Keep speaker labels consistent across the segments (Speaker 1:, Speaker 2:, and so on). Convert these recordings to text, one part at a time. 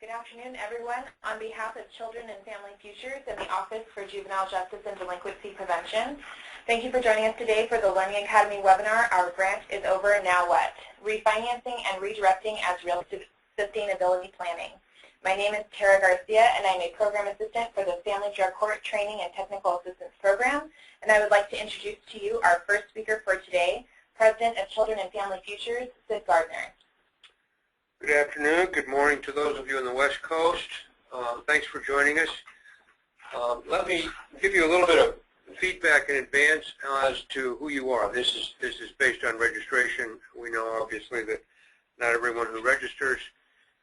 Speaker 1: Good afternoon, everyone. On behalf of Children and Family Futures and the Office for Juvenile Justice and Delinquency Prevention, thank you for joining us today for the Learning Academy webinar, Our Grant is Over, Now What? Refinancing and Redirecting as Real Sustainability Planning. My name is Tara Garcia, and I'm a Program Assistant for the Family Drug Court Training and Technical Assistance Program, and I would like to introduce to you our first speaker for today, President of Children and Family Futures, Sid Gardner.
Speaker 2: Good afternoon. Good morning to those of you on the West Coast. Thanks for joining us. Let me give you a little bit of feedback in advance as to who you are. This is based on registration. We know obviously that not everyone who registers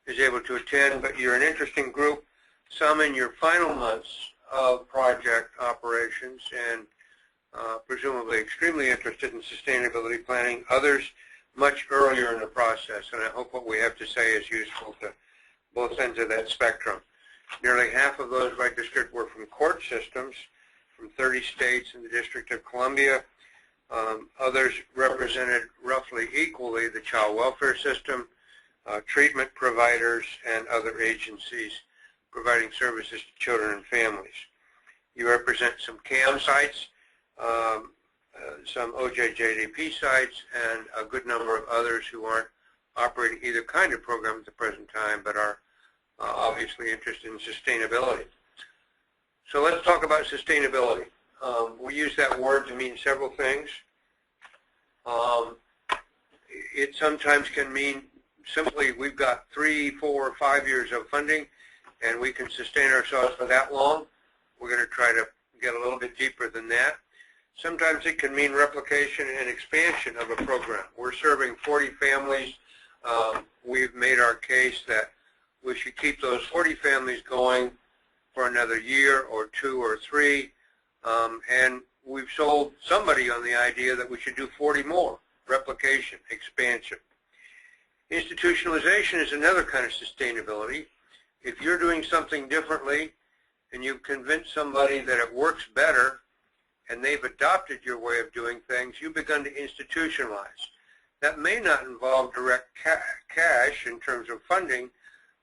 Speaker 2: is able to attend, but you're an interesting group, some in your final months of project operations and presumably extremely interested in sustainability planning, others much earlier in the process, and I hope what we have to say is useful to both ends of that spectrum. Nearly half of those registered were from court systems, from 30 states and the District of Columbia. Others represented roughly equally the child welfare system, treatment providers, and other agencies providing services to children and families. You represent some CAM sites, some OJJDP sites, and a good number of others who aren't operating either kind of program at the present time, but are obviously interested in sustainability. So let's talk about sustainability. We use that word to mean several things. It sometimes can mean simply we've got 3, 4, 5 years of funding, and we can sustain ourselves for that long. We're going to try to get a little bit deeper than that. Sometimes it can mean replication and expansion of a program. We're serving 40 families. We've made our case that we should keep those 40 families going for another year or 2 or 3. And we've sold somebody on the idea that we should do 40 more. Replication, expansion. Institutionalization is another kind of sustainability. If you're doing something differently and you've convinced somebody that it works better, and they've adopted your way of doing things, you've begun to institutionalize. That may not involve direct cash in terms of funding,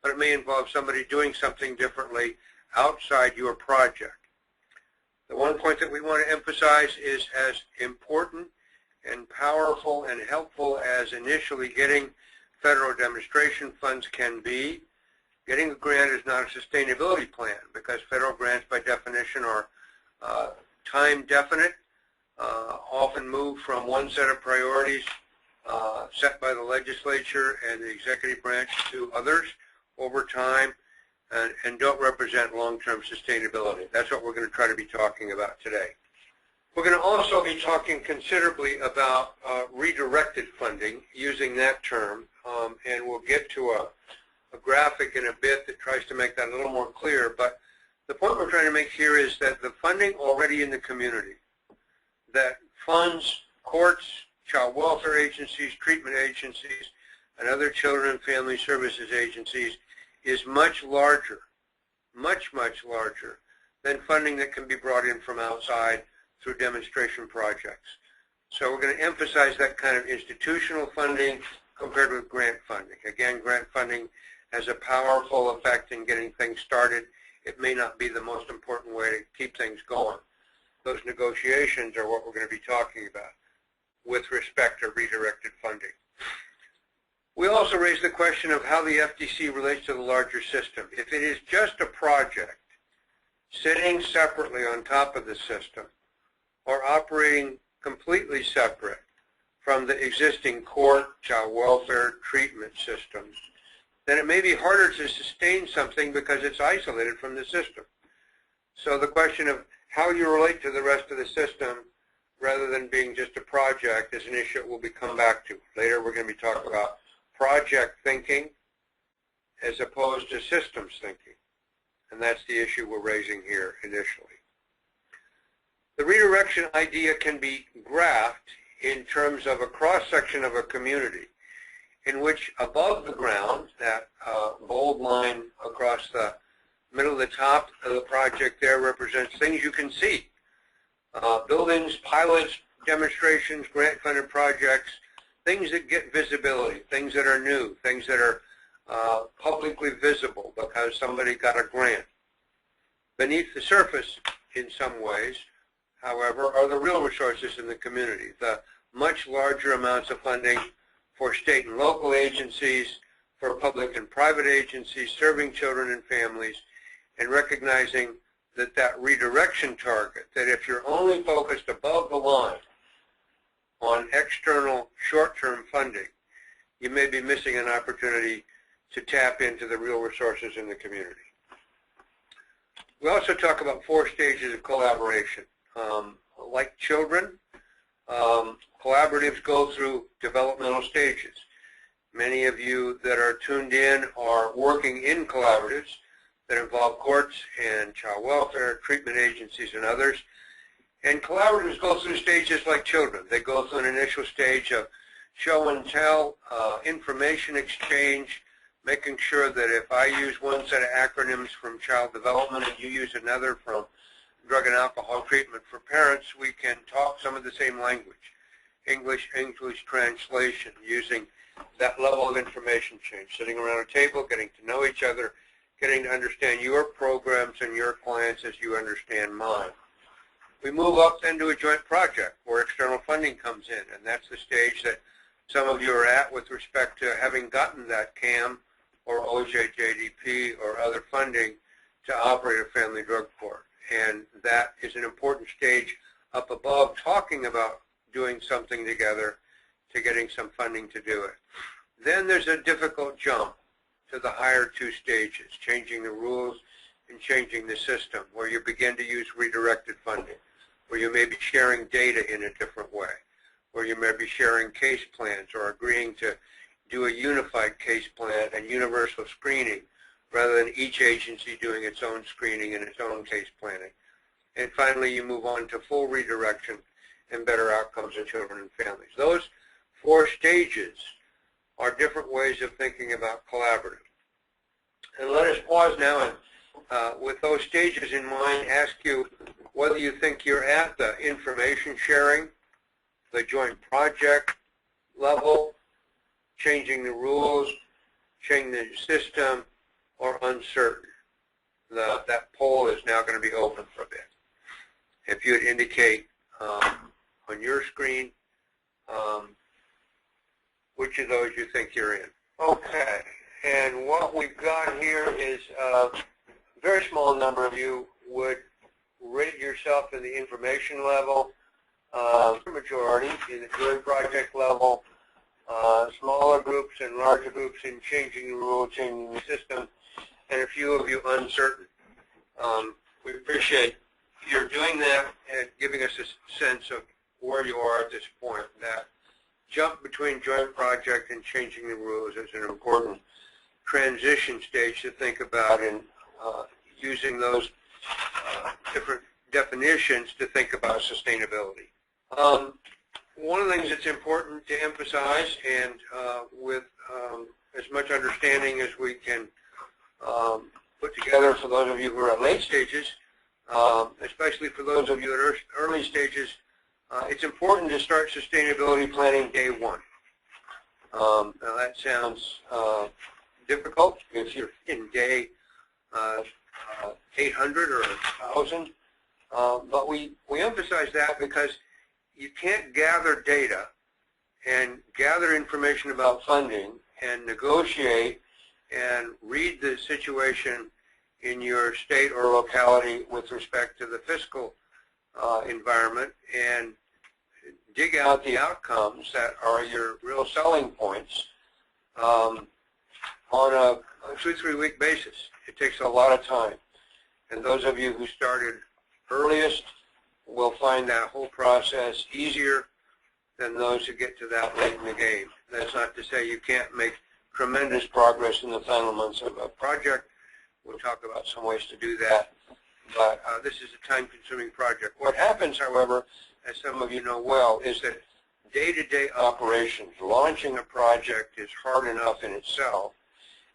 Speaker 2: but it may involve somebody doing something differently outside your project. The one point that we want to emphasize is as important and powerful and helpful as initially getting federal demonstration funds can be, getting a grant is not a sustainability plan, because federal grants by definition are time definite, often move from one set of priorities set by the legislature and the executive branch to others over time, and don't represent long-term sustainability. That's what we're going to try to be talking about today. We're going to also be talking considerably about redirected funding, using that term, and we'll get to a graphic in a bit that tries to make that a little more clear. But the point we're trying to make here is that the funding already in the community that funds courts, child welfare agencies, treatment agencies, and other children and family services agencies is much larger, much larger than funding that can be brought in from outside through demonstration projects. So we're going to emphasize that kind of institutional funding compared with grant funding. Again, grant funding has a powerful effect in getting things started. It may not be the most important way to keep things going. Those negotiations are what we're going to be talking about with respect to redirected funding. We also raise the question of how the FDC relates to the larger system. If it is just a project sitting separately on top of the system or operating completely separate from the existing court, child welfare, treatment systems, then it may be harder to sustain something because it's isolated from the system. So the question of how you relate to the rest of the system rather than being just a project is an issue we'll come back to. Later we're going to be talking about project thinking as opposed to systems thinking. And that's the issue we're raising here initially. The redirection idea can be graphed in terms of a cross-section of a community in which above the ground, that bold line across the middle of the top of the project there represents things you can see. Buildings, pilots, demonstrations, grant-funded projects, things that get visibility, things that are new, things that are publicly visible because somebody got a grant. Beneath the surface, in some ways, however, are the real resources in the community, the much larger amounts of funding for state and local agencies, for public and private agencies serving children and families, and recognizing that that redirection target, that if you're only focused above the line on external short-term funding, you may be missing an opportunity to tap into the real resources in the community. We also talk about 4 stages of collaboration. Like children, collaboratives go through developmental stages. Many of you that are tuned in are working in collaboratives that involve courts and child welfare, treatment agencies, and others. And collaboratives go through stages like children. They go through an initial stage of show and tell, information exchange, making sure that if I use one set of acronyms from child development and you use another from drug and alcohol treatment for parents, we can talk some of the same language. English translation, using that level of information change, sitting around a table, getting to know each other, getting to understand your programs and your clients as you understand mine. We move up then to a joint project where external funding comes in, and that's the stage that some of you are at with respect to having gotten that CAM or OJJDP or other funding to operate a family drug court. And that is an important stage up above, talking about doing something together to getting some funding to do it. Then there's a difficult jump to the higher 2 stages, changing the rules and changing the system, where you begin to use redirected funding, where you may be sharing data in a different way, where you may be sharing case plans or agreeing to do a unified case plan and universal screening rather than each agency doing its own screening and its own case planning. And finally, you move on to full redirection and better outcomes in children and families. Those 4 stages are different ways of thinking about collaborative. And let us pause now and, with those stages in mind, ask you whether you think you're at the information sharing, the joint project level, changing the rules, changing the system, or uncertain. That poll is now going to be open for a bit. If you would indicate on your screen which of those you think you're in. Okay, and what we've got here is a very small number of you would rate yourself in the information level, majority in the joint project level, smaller groups and larger groups in changing the rule, changing the system, and a few of you uncertain. We appreciate your doing that and giving us a sense of where you are at this point. That jump between joint project and changing the rules is an important transition stage to think about, and using those different definitions to think about sustainability. One of the things that's important to emphasize, and with as much understanding as we can put together for those of you who are at late stages, especially for those of you at early stages, it's important to start sustainability planning day 1. Now that sounds difficult if you're in day 800 or 1,000, but we emphasize that because you can't gather data and gather information about funding and negotiate and read the situation in your state or locality with respect to the fiscal environment and dig out the outcomes that are your real selling points on a 2-3 week basis. It takes a lot of time. And those of you who started earliest will find that whole process easier than those who get to that late in the game. That's not to say you can't make tremendous progress in the final months of a project. We'll talk about some ways to do that. But this is a time-consuming project. What happens, however, as some of you know well, is that day-to-day operations, launching a project is hard enough in itself,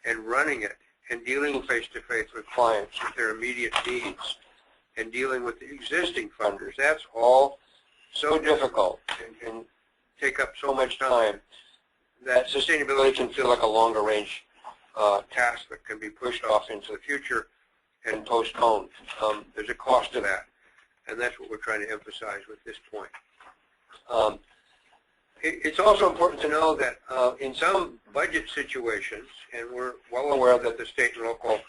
Speaker 2: and running it and dealing face-to-face with clients with their immediate needs and dealing with the existing funders, that's all so difficult and can take up so much time that sustainability can feel like a longer-range task that can be pushed off into the future and postponed. There's a cost to that, and that's what we're trying to emphasize with this point. It's also important to know that in some budget situations, and we're well aware that the state and local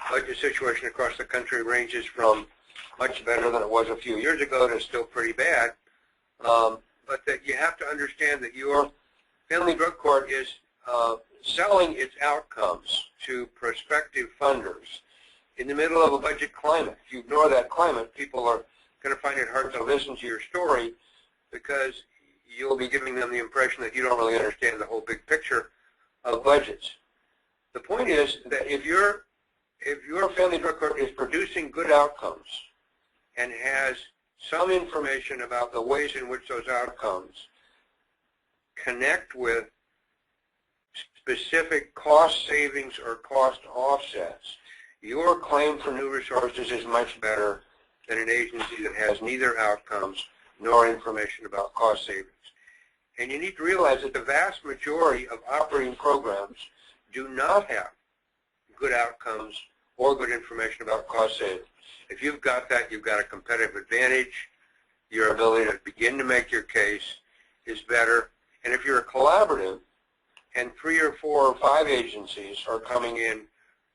Speaker 2: budget situation across the country ranges from much better than it was a few years ago to still pretty bad, but that you have to understand that your family drug court is selling its outcomes to prospective funders in the middle of a budget climate. If you ignore that climate, people are going to find it hard to listen to your story because you'll be giving them the impression that you don't really understand the whole big picture of budgets. The point is that if your family drug court is producing good outcomes and has some information about the ways in which those outcomes connect with specific cost savings or cost offsets, your claim for new resources is much better than an agency that has neither outcomes nor information about cost savings. And you need to realize that the vast majority of operating programs do not have good outcomes or good information about cost savings. If you've got that, you've got a competitive advantage. Your ability to begin to make your case is better. And if you're a collaborative and 3 or 4 or 5 agencies are coming in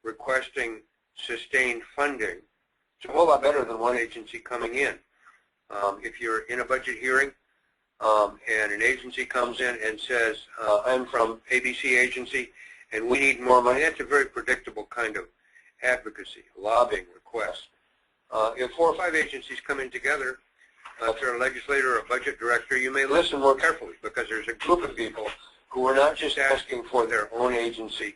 Speaker 2: requesting sustained funding, it's a whole lot better than one agency coming in. If you're in a budget hearing and an agency comes in and says, I'm from ABC agency and we need more money, that's a very predictable kind of advocacy, lobbying request. If 4 or 5 agencies come in together, if you're a legislator or a budget director, you may listen more carefully because there's a group of people who are not just asking for their own agency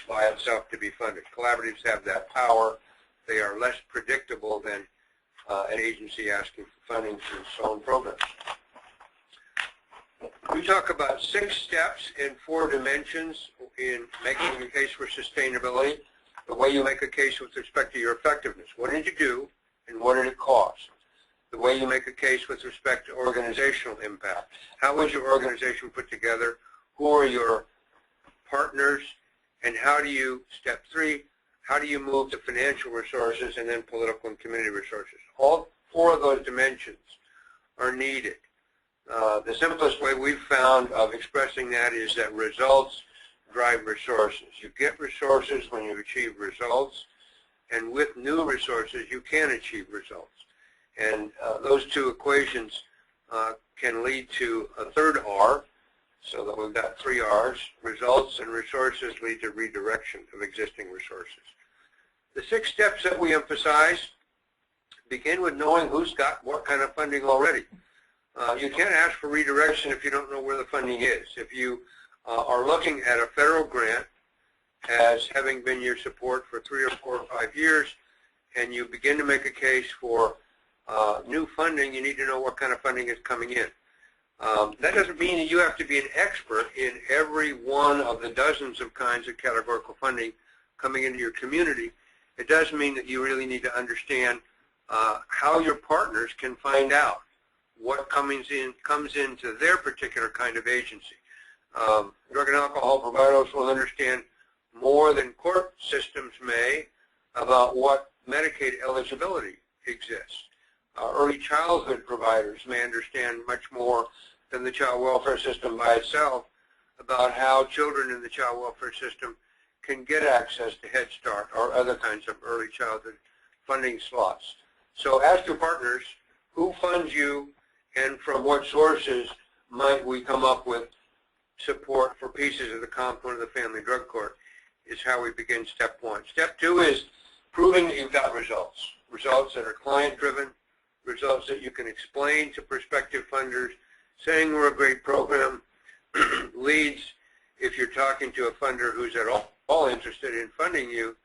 Speaker 2: by itself to be funded. Collaboratives have that power. They are less predictable than an agency asking for funding for its own programs. We talk about 6 steps in 4 dimensions in making a case for sustainability. The way you make a case with respect to your effectiveness. What did you do and what did it cost? The way you make a case with respect to organizational impact. How was your organization put together? Who are your partners? And how do you, step 3, how do you move to financial resources and then political and community resources? All 4 of those dimensions are needed. The simplest way we've found of expressing that is that results drive resources. You get resources when you achieve results, and with new resources you can achieve results. And those 2 equations can lead to a third R, so that we've got 3 R's. Results and resources lead to redirection of existing resources. The 6 steps that we emphasize begin with knowing who's got what kind of funding already. You can't ask for redirection if you don't know where the funding is. If you are looking at a federal grant as having been your support for 3 or 4 or 5 years, and you begin to make a case for new funding, you need to know what kind of funding is coming in. That doesn't mean that you have to be an expert in every one of the dozens of kinds of categorical funding coming into your community. It does mean that you really need to understand how your partners can find out what comes into their particular kind of agency. Drug and alcohol providers will understand more than court systems may about what Medicaid eligibility exists. Early childhood providers may understand much more than the child welfare system by itself about how children in the child welfare system can get access to Head Start or other kinds of early childhood funding slots. So ask your partners, who funds you and from what sources might we come up with support for pieces of the component of the family drug court, is how we begin step 1. Step 2 is proving that you've got results. Results that are client-driven, results that you can explain to prospective funders. Saying we're a great program leads, if you're talking to a funder who's at all interested in funding you,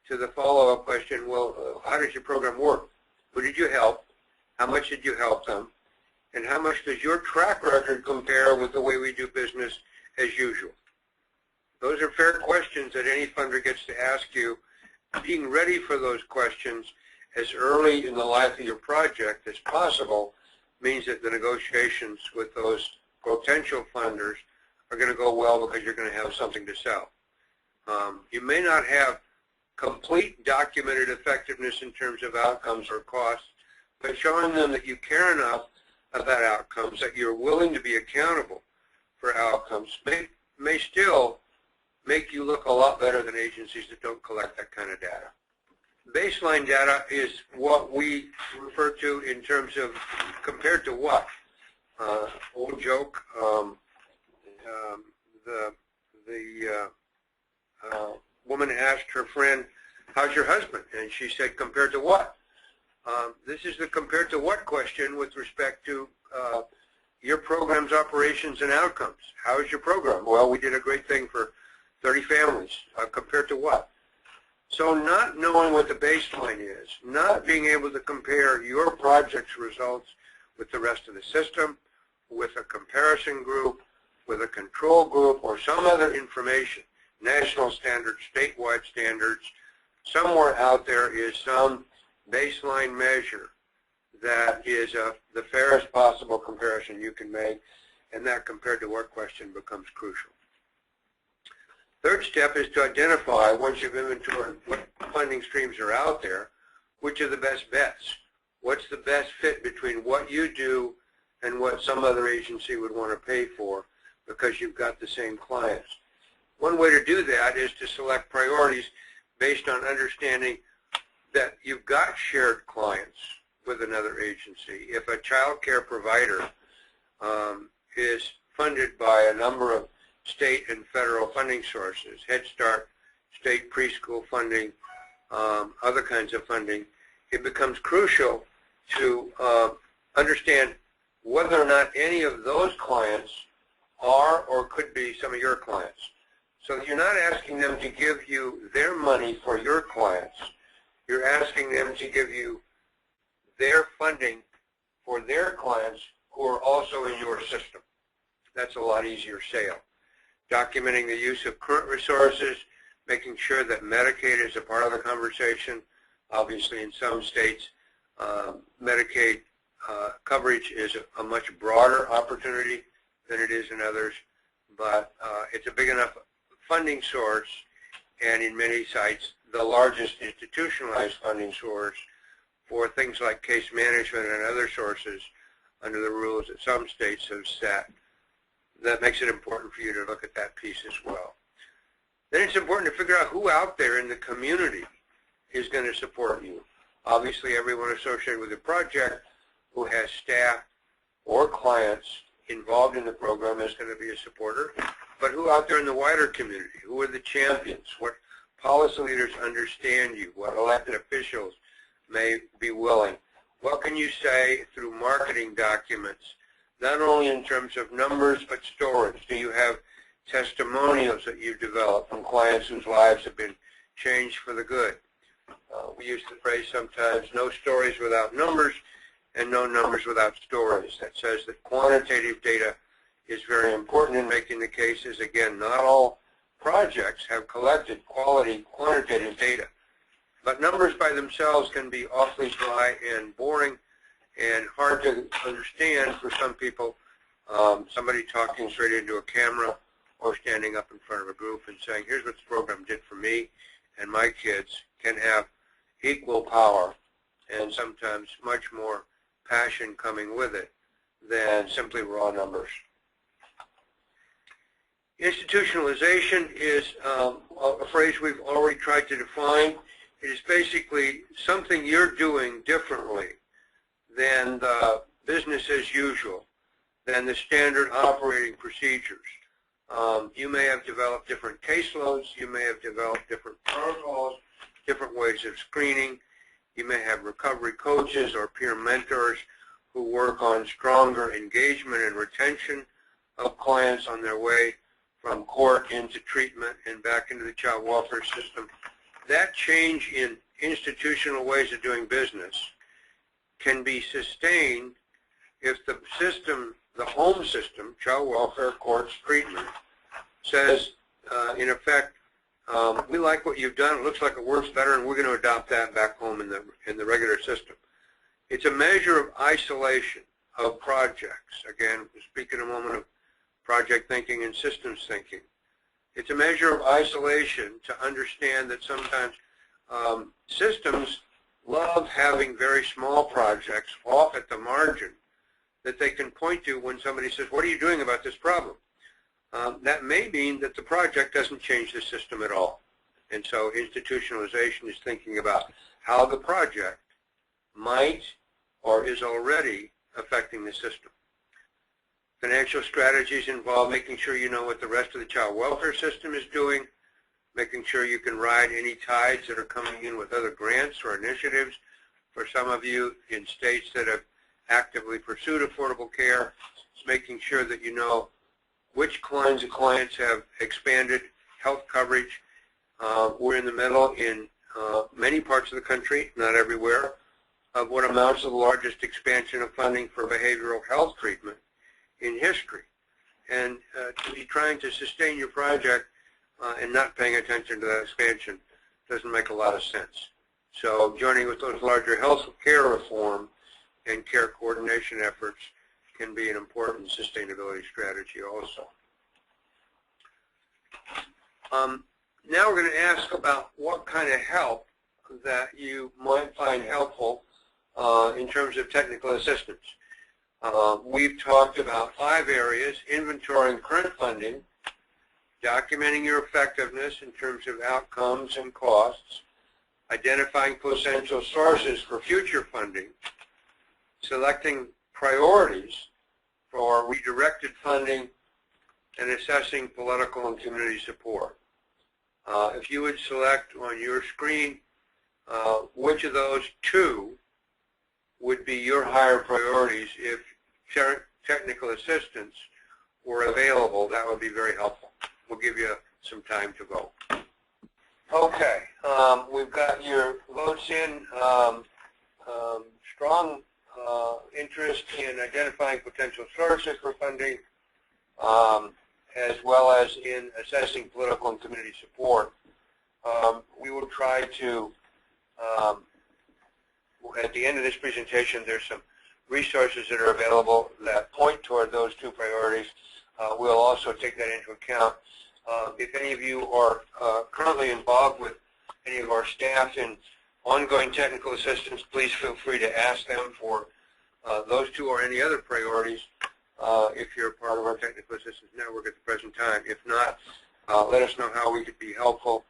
Speaker 2: to the follow-up question, well, how does your program work? Who did you help? How much did you help them? And how much does your track record compare with the way we do business as usual? Those are fair questions that any funder gets to ask you. Being ready for those questions as early in the life of your project as possible means that the negotiations with those potential funders are going to go well because you're going to have something to sell. You may not have complete documented effectiveness in terms of outcomes or costs, but showing them that you care enough about outcomes, that you're willing to be accountable for outcomes, may still make you look a lot better than agencies that don't collect that kind of data. Baseline data is what we refer to in terms of compared to what. Old joke, the woman asked her friend, "How's your husband?" And she said, "Compared to what?" This is the compared to what question with respect to your program's operations and outcomes. How is your program? Well, we did a great thing for 30 families. Compared to what? So not knowing what the baseline is, not being able to compare your project's results with the rest of the system, with a comparison group, with a control group, or some other information, national standards, statewide standards, somewhere out there is some baseline measure that is the fairest possible comparison you can make, and that compared to what question becomes crucial. Third step is to identify, once you've inventoried what funding streams are out there, which are the best bets. What's the best fit between what you do and what some other agency would want to pay for because you've got the same clients. One way to do that is to select priorities based on understanding that you've got shared clients with another agency. If a child care provider is funded by a number of state and federal funding sources, Head Start, state preschool funding, other kinds of funding, it becomes crucial to understand whether or not any of those clients are or could be some of your clients. So you're not asking them to give you their money for your clients. You're asking them to give you their funding for their clients who are also in your system. That's a lot easier sale. Documenting the use of current resources, making sure that Medicaid is a part of the conversation. Obviously, in some states, Medicaid coverage is a much broader opportunity than it is in others, but it's a big enough funding source, and in many sites, the largest institutionalized funding source for things like case management and other sources under the rules that some states have set. That makes it important for you to look at that piece as well. Then it's important to figure out who out there in the community is going to support you. Obviously, everyone associated with the project who has staff or clients involved in the program is going to be a supporter. But who out there in the wider community? Who are the champions? What policy leaders understand you? What elected officials may be willing? What can you say through marketing documents, not only in terms of numbers but stories? Do you have testimonials that you develop from clients whose lives have been changed for the good? We use the phrase sometimes, no stories without numbers and no numbers without stories. That says that quantitative data is very important in making the cases. Again, not all projects have collected quality quantitative data, but numbers by themselves can be awfully dry and boring and hard to understand for some people. Somebody talking straight into a camera or standing up in front of a group and saying, here's what this program did for me and my kids, can have equal power and sometimes much more passion coming with it than simply raw numbers. Institutionalization is a phrase we've already tried to define. It is basically something you're doing differently than the business as usual, than the standard operating procedures. You may have developed different caseloads. You may have developed different protocols, different ways of screening. You may have recovery coaches or peer mentors who work on stronger engagement and retention of clients on their way from court into treatment and back into the child welfare system. That change in institutional ways of doing business can be sustained if the system, the home system, child welfare, courts, treatment, says, in effect, we like what you've done, it looks like it works better, and we're going to adopt that back home in the regular system. It's a measure of isolation of projects. Again, we'll speak in a moment of project thinking and systems thinking. It's a measure of isolation to understand that sometimes systems love having very small projects off at the margin that they can point to when somebody says, what are you doing about this problem? That may mean that the project doesn't change the system at all. And so institutionalization is thinking about how the project might or is already affecting the system. Financial strategies involve making sure you know what the rest of the child welfare system is doing, making sure you can ride any tides that are coming in with other grants or initiatives. For some of you in states that have actively pursued affordable care, it's making sure that you know which kinds of clients have expanded health coverage. We're in the middle in many parts of the country, not everywhere, of what amounts to the largest expansion of funding for behavioral health treatment in history. And to be trying to sustain your project and not paying attention to that expansion doesn't make a lot of sense. So joining with those larger health care reform and care coordination efforts can be an important sustainability strategy also. Now we're going to ask about what kind of help that you might find helpful in terms of technical assistance. We've talked about 5 areas: inventorying current funding, documenting your effectiveness in terms of outcomes and costs, identifying potential sources for future funding, selecting priorities for redirected funding, and assessing political and community support. If you would select on your screen which of those 2 would be your higher priorities if technical assistance were available, that would be very helpful. We'll give you some time to vote. Okay, we've got your votes in. Strong interest in identifying potential sources for funding, as well as in assessing political and community support. We will try to, at the end of this presentation, there's some resources that are available that point toward those 2 priorities. We'll also take that into account. If any of you are currently involved with any of our staff in ongoing technical assistance, please feel free to ask them for those 2 or any other priorities if you're part of our technical assistance network at the present time. If not, let us know how we could be helpful.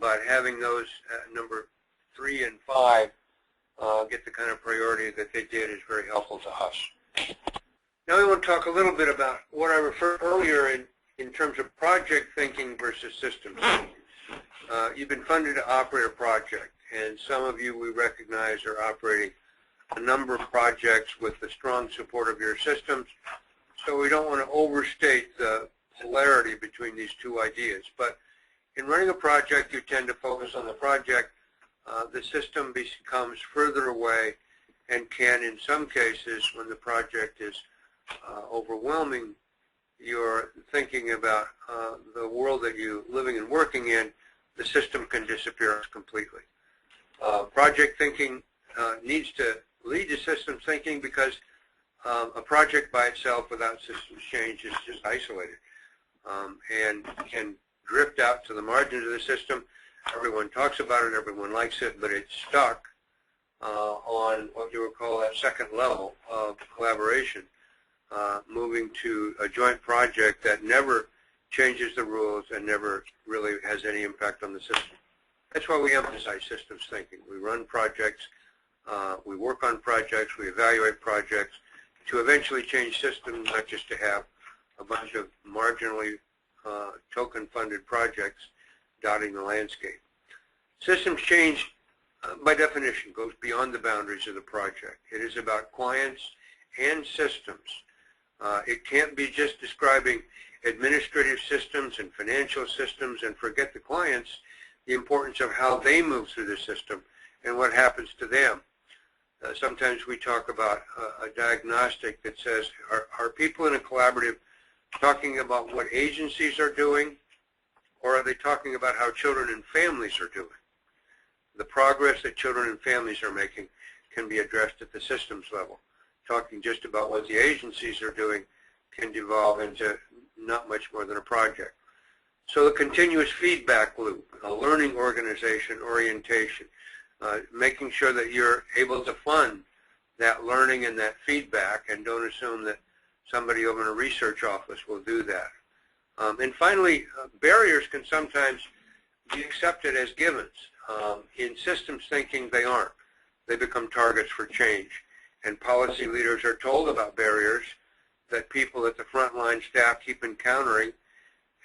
Speaker 2: But having those number 3 and 5 get the kind of priority that they did is very helpful to us. Now we want to talk a little bit about what I referred earlier in terms of project thinking versus systems thinking. You've been funded to operate a project, and some of you we recognize are operating a number of projects with the strong support of your systems, so we don't want to overstate the polarity between these 2 ideas. But in running a project, you tend to focus on the project. The system becomes further away and can, in some cases, when the project is overwhelming your thinking about the world that you're living and working in, the system can disappear completely. Project thinking needs to lead to systems thinking because a project by itself without systems change is just isolated and can drift out to the margins of the system. Everyone talks about it, everyone likes it, but it's stuck on what you would call that second level of collaboration, moving to a joint project that never changes the rules and never really has any impact on the system. That's why we emphasize systems thinking. We run projects, we work on projects, we evaluate projects to eventually change systems, not just to have a bunch of marginally token-funded projects dotting the landscape. Systems change, by definition, goes beyond the boundaries of the project. It is about clients and systems. It can't be just describing administrative systems and financial systems and forget the clients, the importance of how they move through the system and what happens to them. Sometimes we talk about a diagnostic that says, are people in a collaborative talking about what agencies are doing, or are they talking about how children and families are doing? The progress that children and families are making can be addressed at the systems level. Talking just about what the agencies are doing can devolve into not much more than a project. So the continuous feedback loop, a learning organization orientation, making sure that you're able to fund that learning and that feedback, and don't assume that somebody over in a research office will do that. And finally, barriers can sometimes be accepted as givens. In systems thinking, they aren't. They become targets for change. And policy leaders are told about barriers that people at the frontline staff keep encountering,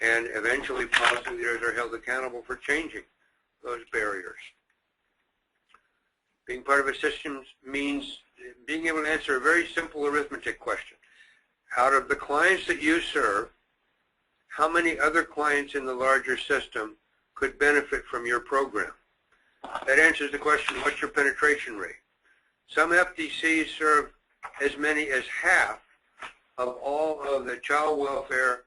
Speaker 2: and eventually policy leaders are held accountable for changing those barriers. Being part of a system means being able to answer a very simple arithmetic question. Out of the clients that you serve, how many other clients in the larger system could benefit from your program? That answers the question, what's your penetration rate? Some FDCs serve as many as half of all of the child welfare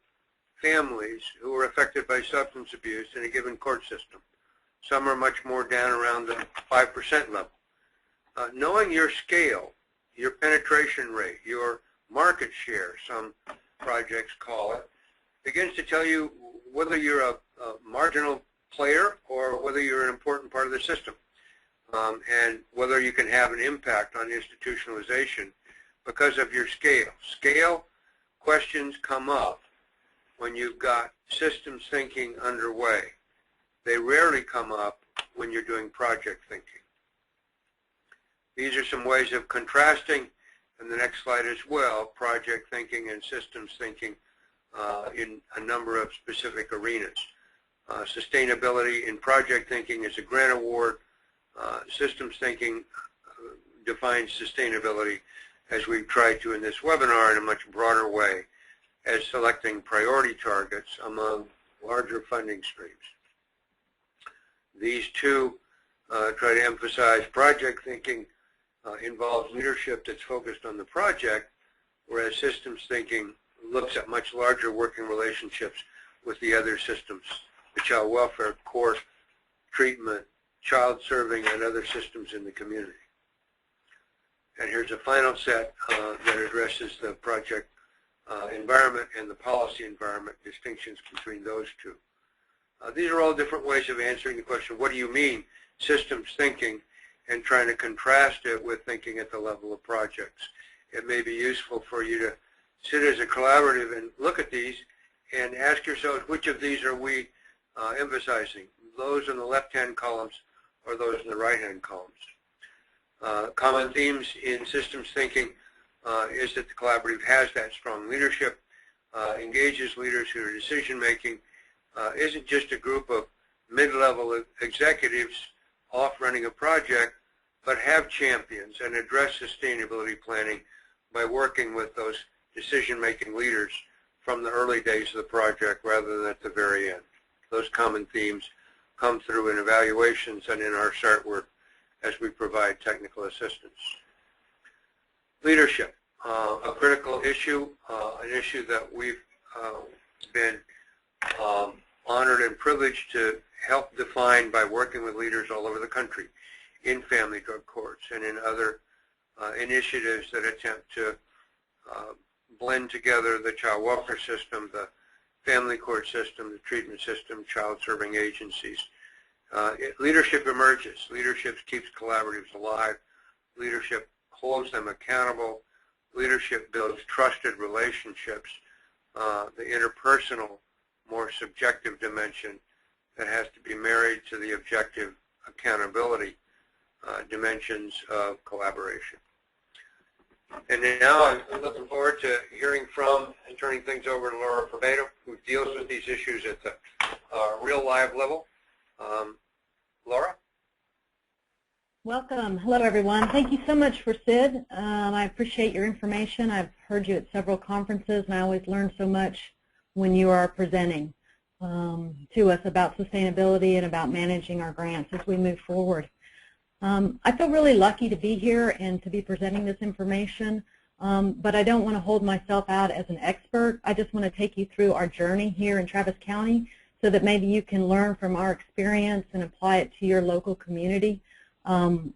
Speaker 2: families who are affected by substance abuse in a given court system. Some are much more down around the 5% level. Knowing your scale, your penetration rate, your market share, some projects call it, begins to tell you whether you're a marginal player or whether you're an important part of the system, and whether you can have an impact on institutionalization because of your scale. Scale questions come up when you've got systems thinking underway. They rarely come up when you're doing project thinking. These are some ways of contrasting, and the next slide as well, project thinking and systems thinking in a number of specific arenas. Sustainability in project thinking is a grant award. Systems thinking defines sustainability, as we've tried to in this webinar, in a much broader way, as selecting priority targets among larger funding streams. These two try to emphasize project thinking involves leadership that's focused on the project, whereas systems thinking looks at much larger working relationships with the other systems, the child welfare, court, treatment, child serving, and other systems in the community. And here's a final set that addresses the project environment and the policy environment, distinctions between those two. These are all different ways of answering the question, what do you mean systems thinking, and trying to contrast it with thinking at the level of projects. It may be useful for you to sit as a collaborative and look at these and ask yourselves, which of these are we emphasizing, those in the left-hand columns or those in the right-hand columns. Common themes in systems thinking is that the collaborative has that strong leadership, engages leaders who are decision-making, isn't just a group of mid-level executives off running a project, but have champions and address sustainability planning by working with those decision-making leaders from the early days of the project rather than at the very end. Those common themes come through in evaluations and in our SART work as we provide technical assistance. Leadership, a critical issue, an issue that we've been honored and privileged to help define by working with leaders all over the country in family drug courts and in other initiatives that attempt to blend together the child welfare system, the family court system, the treatment system, child serving agencies. Leadership emerges. Leadership keeps collaboratives alive. Leadership holds them accountable. Leadership builds trusted relationships. The interpersonal, more subjective dimension that has to be married to the objective accountability dimensions of collaboration. And now I'm looking forward to hearing from and turning things over to Laura Verbatim, who deals with these issues at the real live level. Laura?
Speaker 3: Welcome. Hello, everyone. Thank you so much for Sid. I appreciate your information. I've heard you at several conferences, and I always learn so much when you are presenting to us about sustainability and about managing our grants as we move forward. I feel really lucky to be here and to be presenting this information, but I don't want to hold myself out as an expert. I just want to take you through our journey here in Travis County so that maybe you can learn from our experience and apply it to your local community.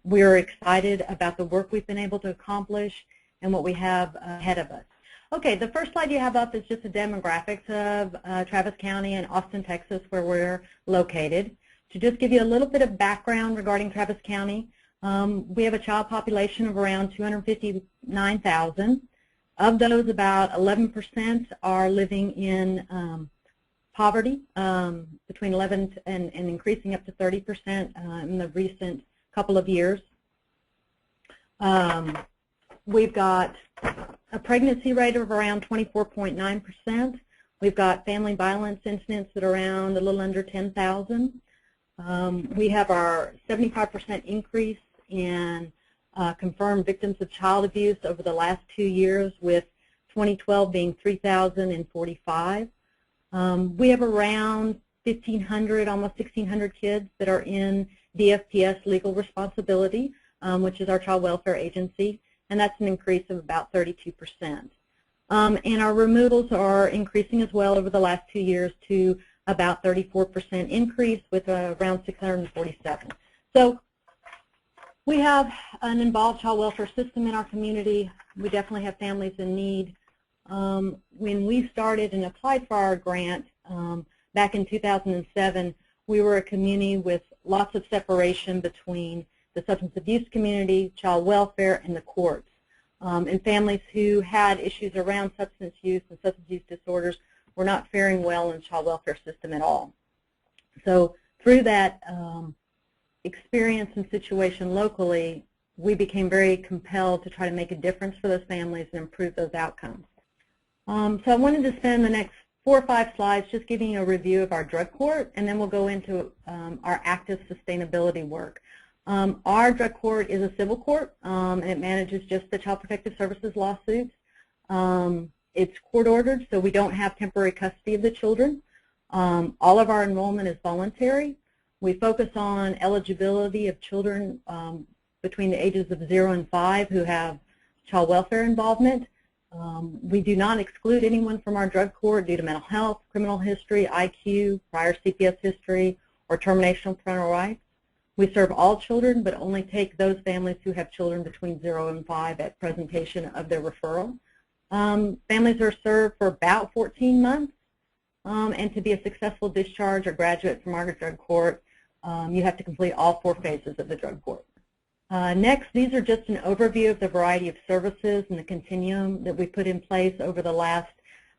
Speaker 3: We're excited about the work we've been able to accomplish and what we have ahead of us. Okay, the first slide you have up is just the demographics of Travis County and Austin, Texas, where we're located. To just give you a little bit of background regarding Travis County, we have a child population of around 259,000. Of those, about 11% are living in poverty, between 11 and increasing up to 30% in the recent couple of years. We've got a pregnancy rate of around 24.9%. We've got family violence incidents at around a little under 10,000. We have our 75% increase in confirmed victims of child abuse over the last 2 years, with 2012 being 3,045. We have around 1,500, almost 1,600 kids that are in DFPS legal responsibility, which is our child welfare agency, and that's an increase of about 32%. And our removals are increasing as well over the last 2 years to about 34% increase, with around 647. So we have an involved child welfare system in our community. We definitely have families in need. When we started and applied for our grant back in 2007, we were a community with lots of separation between the substance abuse community, child welfare, and the courts. And families who had issues around substance use and substance use disorders were not faring well in the child welfare system at all. So through that experience and situation locally, we became very compelled to try to make a difference for those families and improve those outcomes. So I wanted to spend the next 4 or 5 slides just giving you a review of our drug court, and then we'll go into our active sustainability work. Our drug court is a civil court, and it manages just the Child Protective Services lawsuits. It's court-ordered, so we don't have temporary custody of the children. All of our enrollment is voluntary. We focus on eligibility of children between the ages of 0 and 5 who have child welfare involvement. We do not exclude anyone from our drug court due to mental health, criminal history, IQ, prior CPS history, or termination of parental rights. We serve all children, but only take those families who have children between 0 and 5 at presentation of their referral. Families are served for about 14 months, and to be a successful discharge or graduate from our drug court, you have to complete all 4 phases of the drug court. Next, these are just an overview of the variety of services and the continuum that we put in place over the last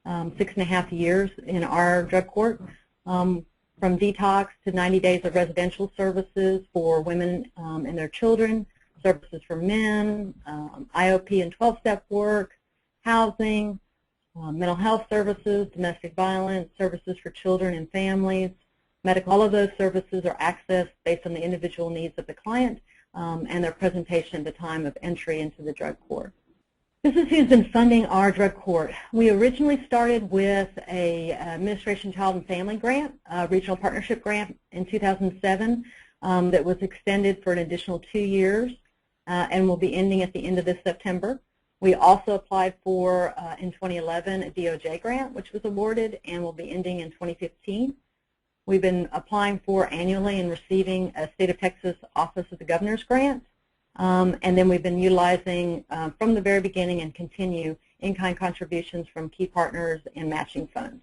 Speaker 3: 6.5 years in our drug court, from detox to 90 days of residential services for women and their children, services for men, IOP and 12-step work, housing, mental health services, domestic violence, services for children and families, medical. All of those services are accessed based on the individual needs of the client and their presentation at the time of entry into the drug court. This is who's been funding our drug court. We originally started with a Administration Child and Family grant, a regional partnership grant in 2007 that was extended for an additional 2 years and will be ending at the end of this September. We also applied for, in 2011, a DOJ grant, which was awarded and will be ending in 2015. We've been applying for annually and receiving a State of Texas Office of the Governor's grant. And then we've been utilizing from the very beginning and continue in-kind contributions from key partners and matching funds.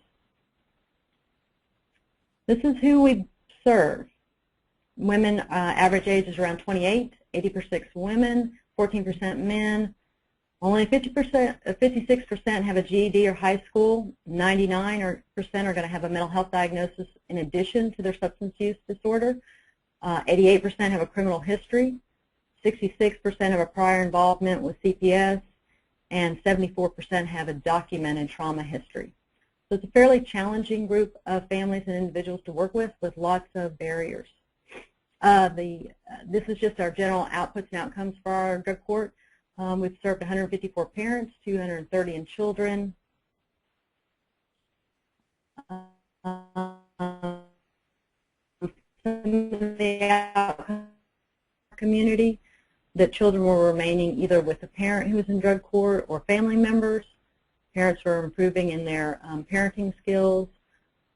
Speaker 3: This is who we serve. Women, average age is around 28, 80% women, 14% men. Only 56% have a GED or high school. 99% are going to have a mental health diagnosis in addition to their substance use disorder. 88% have a criminal history. 66% have a prior involvement with CPS, and 74% have a documented trauma history. So it's a fairly challenging group of families and individuals to work with lots of barriers. This is just our general outputs and outcomes for our drug court. We've served 154 parents, 230 in children. The community that children were remaining either with a parent who was in drug court or family members. Parents were improving in their parenting skills,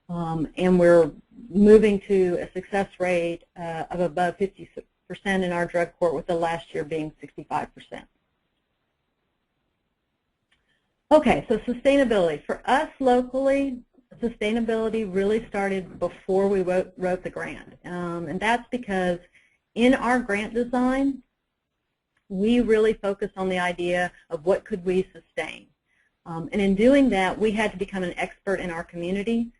Speaker 3: and we're moving to a success rate of above 50% in our drug court, with the last year being 65%. Okay, so sustainability. For us locally, sustainability really started before we wrote the grant. And that's because in our grant design, we really focused on the idea of what could we sustain. And in doing that, we had to become an expert in our community,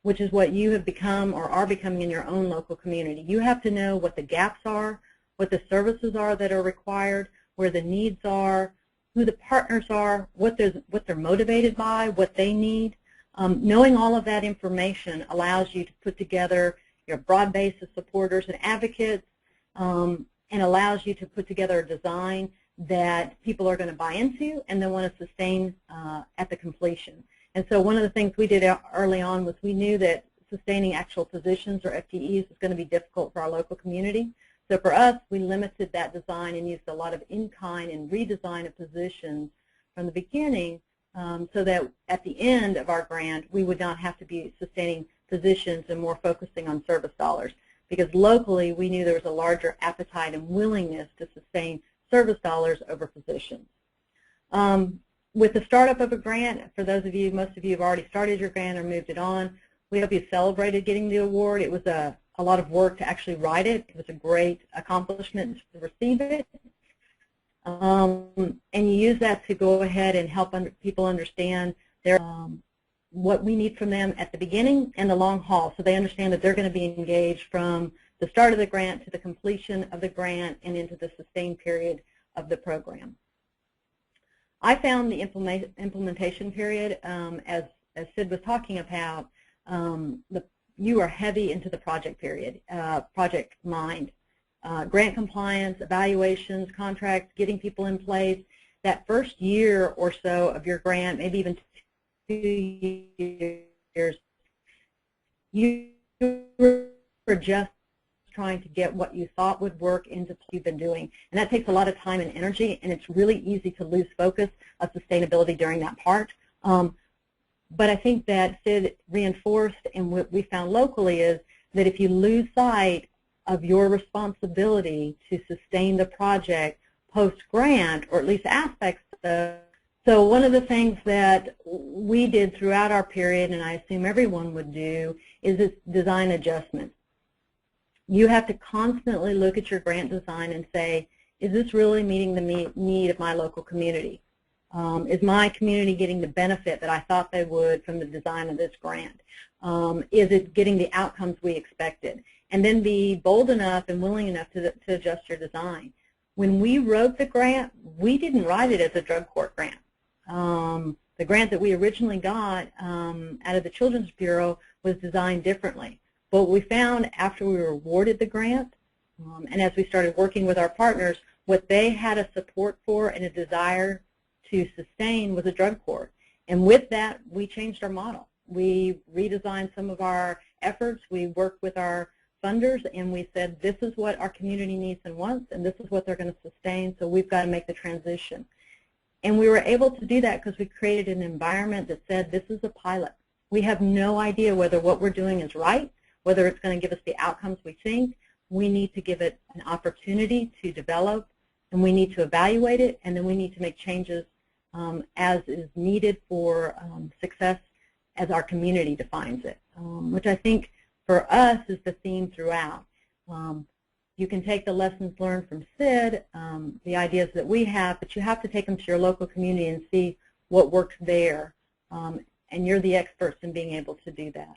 Speaker 3: which is what you have become or are becoming in your own local community. You have to know what the gaps are, what the services are that are required, where the needs are, who the partners are, what they're motivated by, what they need. Knowing all of that information allows you to put together your broad base of supporters and advocates, and allows you to put together a design that people are going to buy into and then want to sustain at the completion. And so one of the things we did early on was we knew that sustaining actual positions or FTEs was going to be difficult for our local community. So for us, we limited that design and used a lot of in-kind and redesign of positions from the beginning so that at the end of our grant, we would not have to be sustaining positions and more focusing on service dollars. Because locally, we knew there was a larger appetite and willingness to sustain service dollars over positions. With the startup of a grant, for those of you, most of you have already started your grant or moved it on, we hope you celebrated getting the award. It was a lot of work to actually write it. It was a great accomplishment to receive it. And you use that to go ahead and help people understand their what we need from them at the beginning and the long haul, so they understand that they're going to be engaged from the start of the grant to the completion of the grant and into the sustained period of the program. I found the implementation period, as Sid was talking about, you are heavy into the project period, project mind. Grant compliance, evaluations, contracts, getting people in place. That first year or so of your grant, maybe even 2 years, you were just trying to get what you thought would work into what you've been doing. And that takes a lot of time and energy, and it's really easy to lose focus of sustainability during that part. But I think that Sid reinforced, and what we found locally is that if you lose sight of your responsibility to sustain the project post-grant, or at least aspects of. So one of the things that we did throughout our period, and I assume everyone would do, is this design adjustment. You have to constantly look at your grant design and say, is this really meeting the need of my local community? Is my community getting the benefit that I thought they would from the design of this grant? Is it getting the outcomes we expected? And then be bold enough and willing enough to adjust your design. When we wrote the grant, we didn't write it as a drug court grant. The grant that we originally got out of the Children's Bureau was designed differently. But what we found after we were awarded the grant, and as we started working with our partners, what they had a support for and a desire to sustain was a drug court. And with that, we changed our model. We redesigned some of our efforts. We worked with our funders, and we said, this is what our community needs and wants, and this is what they're going to sustain, so we've got to make the transition. And we were able to do that because we created an environment that said, this is a pilot. We have no idea whether what we're doing is right, whether it's going to give us the outcomes we think. We need to give it an opportunity to develop, and we need to evaluate it, and then we need to make changes as is needed for success as our community defines it, which I think for us is the theme throughout. You can take the lessons learned from Sid, the ideas that we have, but you have to take them to your local community and see what works there, and you're the experts in being able to do that.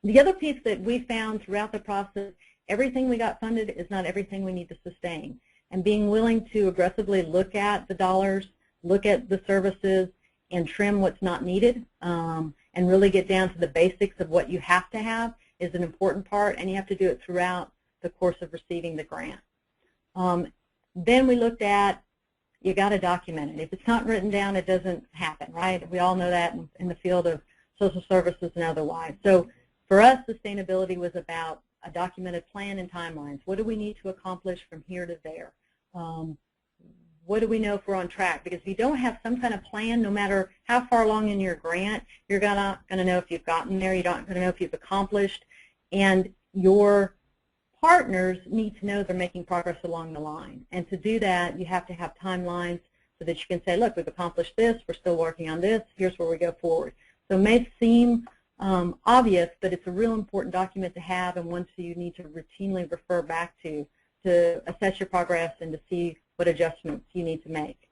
Speaker 3: The other piece that we found throughout the process, everything we got funded is not everything we need to sustain. And being willing to aggressively look at the dollars, look at the services, and trim what's not needed, and really get down to the basics of what you have to have is an important part, and you have to do it throughout the course of receiving the grant. Then we looked at, you got to document it. If it's not written down, it doesn't happen, right? We all know that in the field of social services and otherwise. So for us, sustainability was about a documented plan and timelines. What do we need to accomplish from here to there? What do we know if we're on track? Because if you don't have some kind of plan, no matter how far along in your grant, you're not going to know if you've gotten there. You're not going to know if you've accomplished. And your partners need to know they're making progress along the line. And to do that, you have to have timelines so so that you can say, look, we've accomplished this, we're still working on this, here's where we go forward. So it may seem obvious, but it's a real important document to have and one you need to routinely refer back to assess your progress and to see what adjustments you need to make.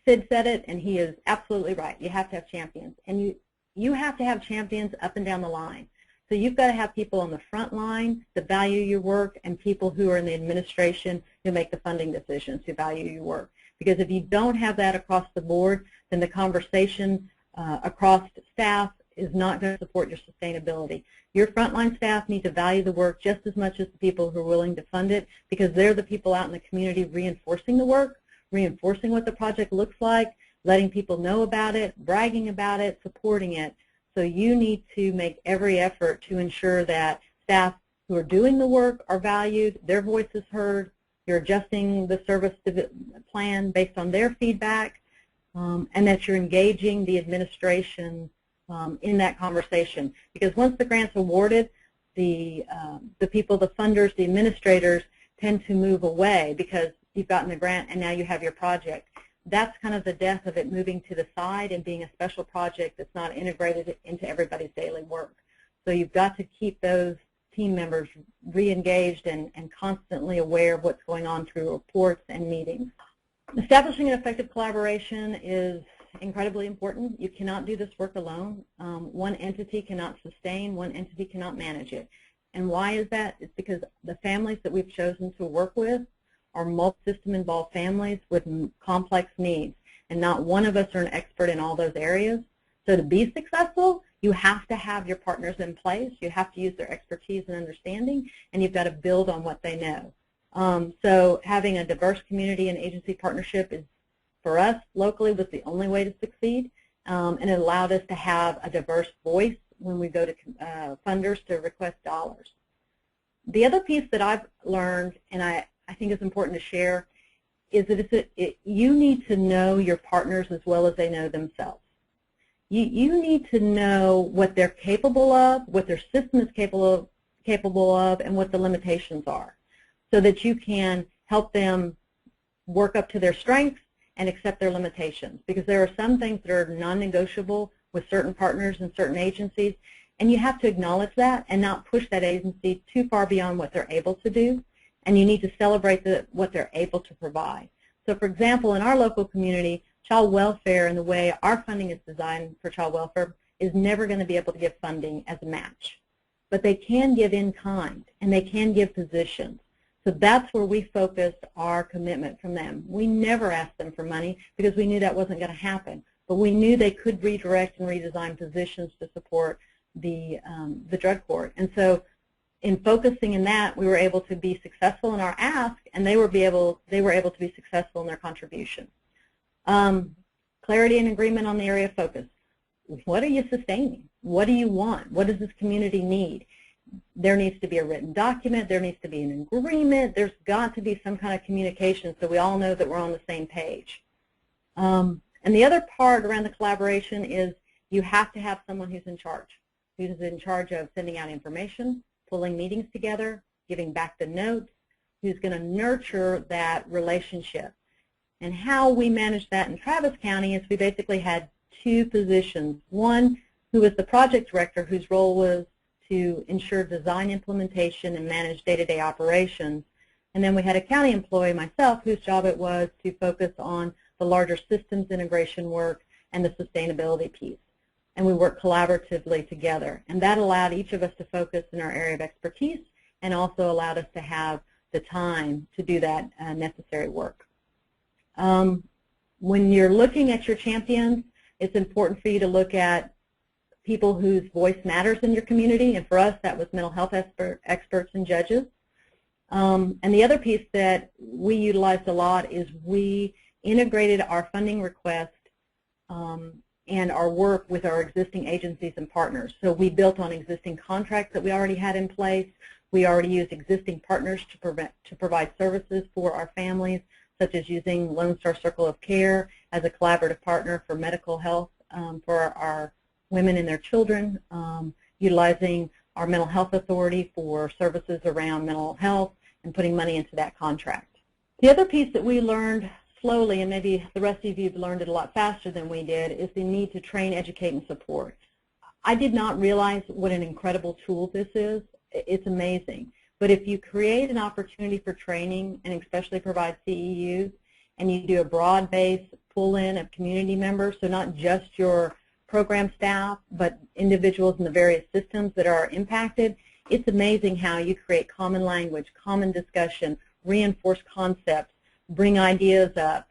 Speaker 3: Sid said it, and he is absolutely right. You have to have champions, and you have to have champions up and down the line. So you've got to have people on the front line that value your work and people who are in the administration who make the funding decisions who value your work. Because if you don't have that across the board, then the conversation across staff is not going to support your sustainability. Your frontline staff need to value the work just as much as the people who are willing to fund it, because they're the people out in the community reinforcing the work, reinforcing what the project looks like, letting people know about it, bragging about it, supporting it. So you need to make every effort to ensure that staff who are doing the work are valued, their voice is heard, you're adjusting the service plan based on their feedback, and that you're engaging the administration in that conversation. Because once the grant's awarded, the people, the funders, the administrators tend to move away because you've gotten the grant and now you have your project. That's kind of the death of it moving to the side and being a special project that's not integrated into everybody's daily work. So you've got to keep those team members re-engaged and constantly aware of what's going on through reports and meetings. Establishing an effective collaboration is incredibly important. You cannot do this work alone. One entity cannot sustain, one entity cannot manage it. And why is that? It's because the families that we've chosen to work with are multi-system involved families with complex needs, and not one of us are an expert in all those areas. So to be successful, you have to have your partners in place, you have to use their expertise and understanding, and you've got to build on what they know. So having a diverse community and agency partnership is, for us locally, was the only way to succeed, and it allowed us to have a diverse voice when we go to funders to request dollars. The other piece that I've learned, and I think is important to share, is that you need to know your partners as well as they know themselves. You need to know what they're capable of, what their system is capable of, and what the limitations are, so that you can help them work up to their strengths and accept their limitations. Because there are some things that are non-negotiable with certain partners and certain agencies, and you have to acknowledge that and not push that agency too far beyond what they're able to do. And you need to celebrate what they're able to provide. So for example, in our local community, child welfare and the way our funding is designed for child welfare is never going to be able to give funding as a match. But they can give in kind, and they can give positions. So that's where we focused our commitment from them. We never asked them for money because we knew that wasn't going to happen. But we knew they could redirect and redesign positions to support the drug court. And so in focusing in that, we were able to be successful in our ask, and they were able to be successful in their contribution. Clarity and agreement on the area of focus. What are you sustaining? What do you want? What does this community need? There needs to be a written document. There needs to be an agreement. There's got to be some kind of communication so we all know that we're on the same page. And the other part around the collaboration is you have to have someone who's in charge of sending out information, pulling meetings together, giving back the notes, who's going to nurture that relationship. And how we managed that in Travis County is we basically had two positions. One who was the project director, whose role was to ensure design implementation and manage day-to-day operations. And then we had a county employee, myself, whose job it was to focus on the larger systems integration work and the sustainability piece. And we worked collaboratively together. And that allowed each of us to focus in our area of expertise and also allowed us to have the time to do that necessary work. When you're looking at your champions, it's important for you to look at people whose voice matters in your community. And for us, that was mental health experts and judges. And the other piece that we utilized a lot is we integrated our funding request and our work with our existing agencies and partners. So we built on existing contracts that we already had in place. We already used existing partners to provide services for our families, such as using Lone Star Circle of Care as a collaborative partner for medical health for our women and their children, utilizing our mental health authority for services around mental health and putting money into that contract. The other piece that we learned slowly, and maybe the rest of you have learned it a lot faster than we did, is the need to train, educate, and support. I did not realize what an incredible tool this is. It's amazing. But if you create an opportunity for training, and especially provide CEUs, and you do a broad-based pull-in of community members, so not just your program staff, but individuals in the various systems that are impacted, it's amazing how you create common language, common discussion, reinforce concepts, bring ideas up.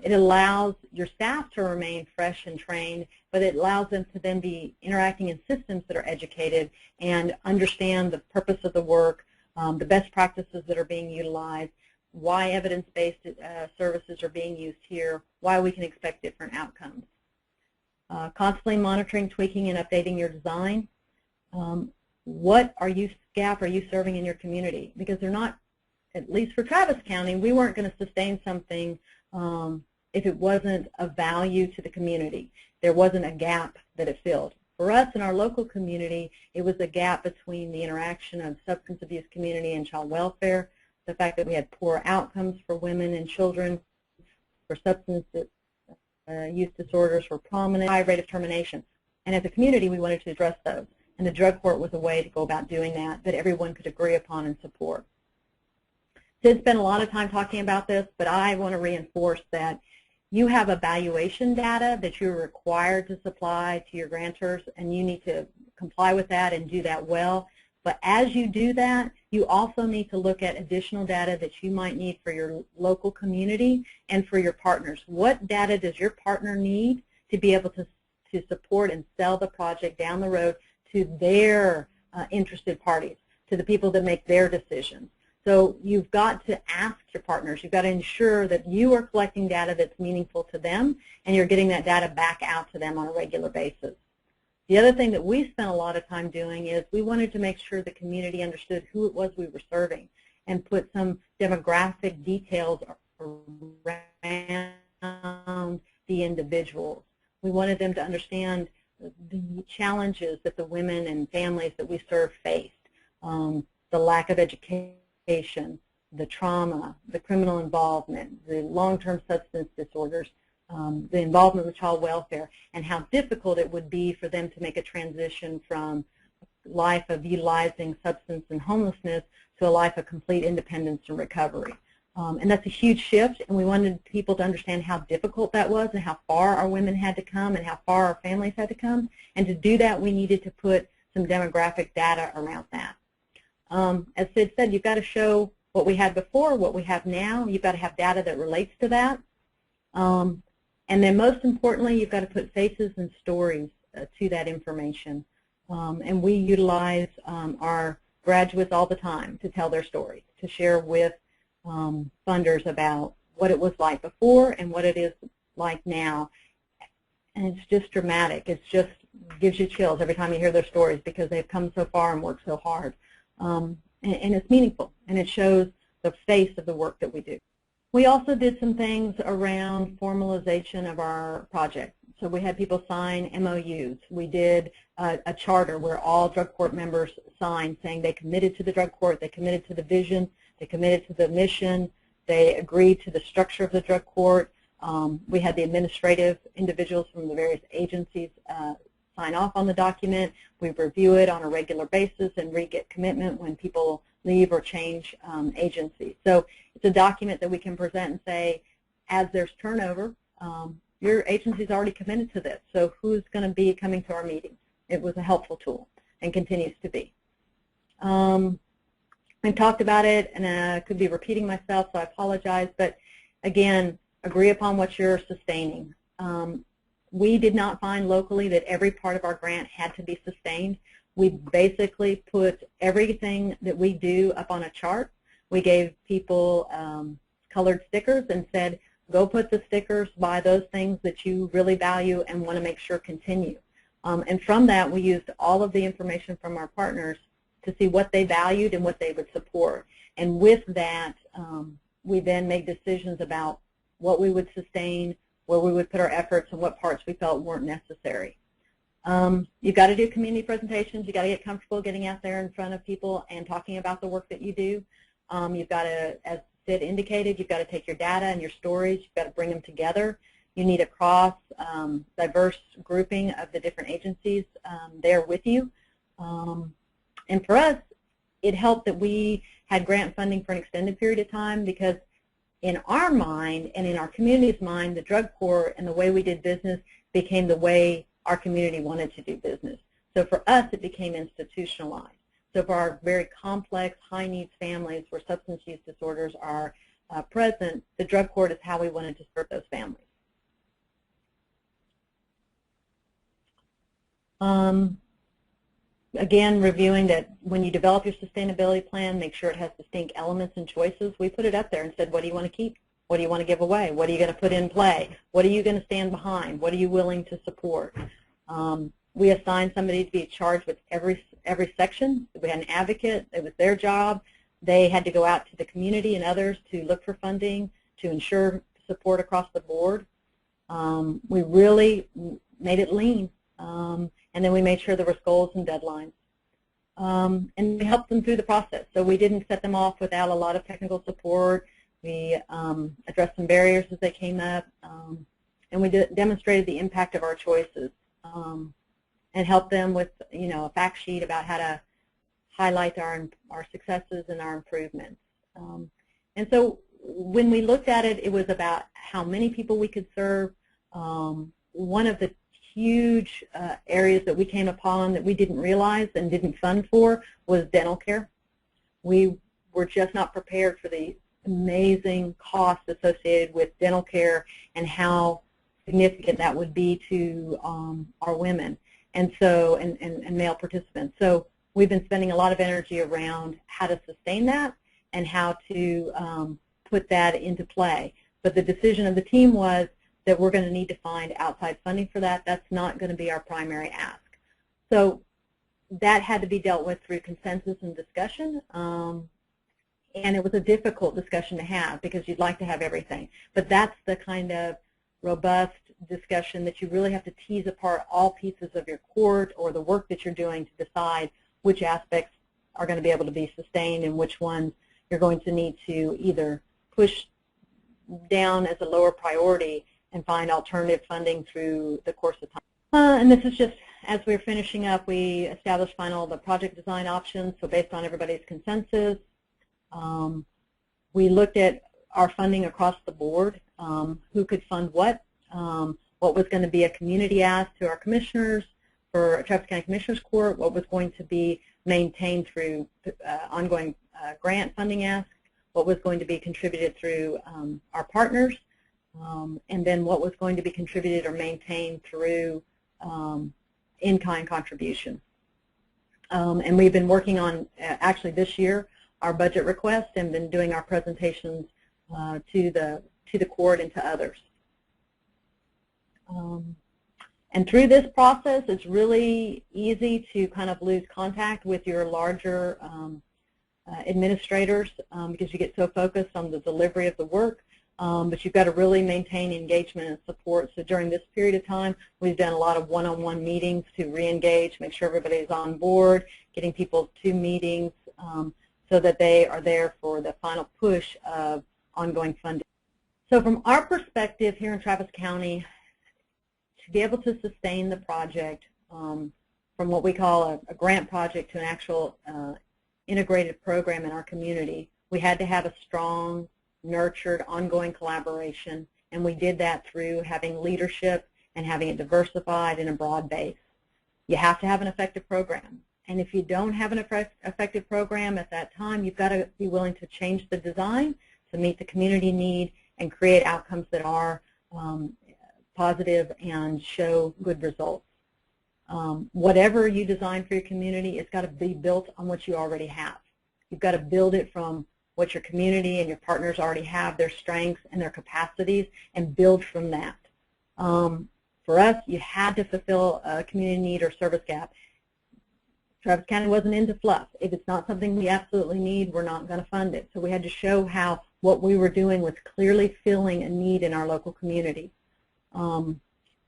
Speaker 3: It allows your staff to remain fresh and trained, but it allows them to then be interacting in systems that are educated and understand the purpose of the work, the best practices that are being utilized, why evidence-based services are being used here, why we can expect different outcomes. Constantly monitoring, tweaking, and updating your design. What gap are you serving in your community? Because they're not, at least for Travis County, we weren't going to sustain something if it wasn't of value to the community. There wasn't a gap that it filled. For us in our local community, it was a gap between the interaction of substance abuse community and child welfare, the fact that we had poor outcomes for women and children, for substance use disorders were prominent, high rate of termination. And as a community, we wanted to address those. And the drug court was a way to go about doing that everyone could agree upon and support. Sid spent a lot of time talking about this, but I want to reinforce that you have evaluation data that you're required to supply to your grantors, and you need to comply with that and do that well. But as you do that, you also need to look at additional data that you might need for your local community and for your partners. What data does your partner need to be able to support and sell the project down the road to their interested parties, to the people that make their decisions? So you've got to ask your partners. You've got to ensure that you are collecting data that's meaningful to them, and you're getting that data back out to them on a regular basis. The other thing that we spent a lot of time doing is we wanted to make sure the community understood who it was we were serving and put some demographic details around the individuals. We wanted them to understand the challenges that the women and families that we serve faced, the lack of education, the trauma, the criminal involvement, the long-term substance disorders, the involvement with child welfare, and how difficult it would be for them to make a transition from a life of utilizing substance and homelessness to a life of complete independence and recovery. And that's a huge shift, and we wanted people to understand how difficult that was and how far our women had to come and how far our families had to come. And to do that, we needed to put some demographic data around that. As Sid said, you've got to show what we had before, what we have now. You've got to have data that relates to that. And then most importantly, you've got to put faces and stories to that information. And we utilize our graduates all the time to tell their stories, to share with funders about what it was like before and what it is like now. And it's just dramatic. It just gives you chills every time you hear their stories because they've come so far and worked so hard. And it's meaningful, and it shows the face of the work that we do. We also did some things around formalization of our project. So we had people sign MOUs. We did a charter where all drug court members signed saying they committed to the drug court, they committed to the vision, they committed to the mission, they agreed to the structure of the drug court. We had the administrative individuals from the various agencies sign off on the document. We review it on a regular basis and re-get commitment when people leave or change agencies. So it's a document that we can present and say, as there's turnover, your agency's already committed to this, so who's going to be coming to our meetings? It was a helpful tool and continues to be. We've talked about it, and I could be repeating myself, so I apologize, but again, agree upon what you're sustaining. We did not find locally that every part of our grant had to be sustained. We basically put everything that we do up on a chart. We gave people colored stickers and said, go put the stickers by those things that you really value and want to make sure continue. And from that, we used all of the information from our partners to see what they valued and what they would support. And with that, we then made decisions about what we would sustain, where we would put our efforts, and what parts we felt weren't necessary. You've got to do community presentations. You've got to get comfortable getting out there in front of people and talking about the work that you do. You've got to, as Sid indicated, you've got to take your data and your stories, you've got to bring them together. You need a diverse grouping of the different agencies there with you. And for us, it helped that we had grant funding for an extended period of time, because in our mind and in our community's mind, the drug court and the way we did business became the way our community wanted to do business. So for us, it became institutionalized. So for our very complex, high-needs families where substance use disorders are present, the drug court is how we wanted to serve those families. Again, reviewing that when you develop your sustainability plan, make sure it has distinct elements and choices. We put it up there and said, what do you want to keep? What do you want to give away? What are you going to put in play? What are you going to stand behind? What are you willing to support? We assigned somebody to be charged with every section. We had an advocate. It was their job. They had to go out to the community and others to look for funding, to ensure support across the board. We really made it lean. And then we made sure there were goals and deadlines. And we helped them through the process. So we didn't set them off without a lot of technical support. We addressed some barriers as they came up. And we demonstrated the impact of our choices and helped them with, a fact sheet about how to highlight our successes and our improvements. And so when we looked at it, it was about how many people we could serve. One of the huge areas that we came upon that we didn't realize and didn't fund for was dental care. We were just not prepared for the amazing costs associated with dental care and how significant that would be to our women and male participants. So we've been spending a lot of energy around how to sustain that and how to put that into play. But the decision of the team was that we're going to need to find outside funding for that. That's not going to be our primary ask. So that had to be dealt with through consensus and discussion. And it was a difficult discussion to have because you'd like to have everything. But that's the kind of robust discussion that you really have to tease apart all pieces of your court or the work that you're doing to decide which aspects are going to be able to be sustained and which ones you're going to need to either push down as a lower priority and find alternative funding through the course of time. And this is just, as we're finishing up, we established the project design options, so based on everybody's consensus. We looked at our funding across the board, who could fund what was going to be a community ask to our commissioners for Travis County Commissioners Court, what was going to be maintained through ongoing grant funding ask, what was going to be contributed through our partners, and then what was going to be contributed or maintained through in-kind contribution. And we've been working on, actually this year, our budget request and been doing our presentations to the court and to others. And through this process, it's really easy to kind of lose contact with your larger administrators because you get so focused on the delivery of the work. But you've got to really maintain engagement and support. So during this period of time, we've done a lot of one-on-one meetings to re-engage, make sure everybody's on board, getting people to meetings so that they are there for the final push of ongoing funding. So from our perspective here in Travis County, to be able to sustain the project from what we call a grant project to an actual integrated program in our community, we had to have a strong, nurtured, ongoing collaboration, and we did that through having leadership and having it diversified in a broad base. You have to have an effective program, and if you don't have an effective program at that time, you've got to be willing to change the design to meet the community need and create outcomes that are positive and show good results. Whatever you design for your community, it's got to be built on what you already have. You've got to build it from what your community and your partners already have, their strengths and their capacities, and build from that. For us, you had to fulfill a community need or service gap. Travis County wasn't into fluff. If it's not something we absolutely need, we're not going to fund it. So we had to show how what we were doing was clearly filling a need in our local community.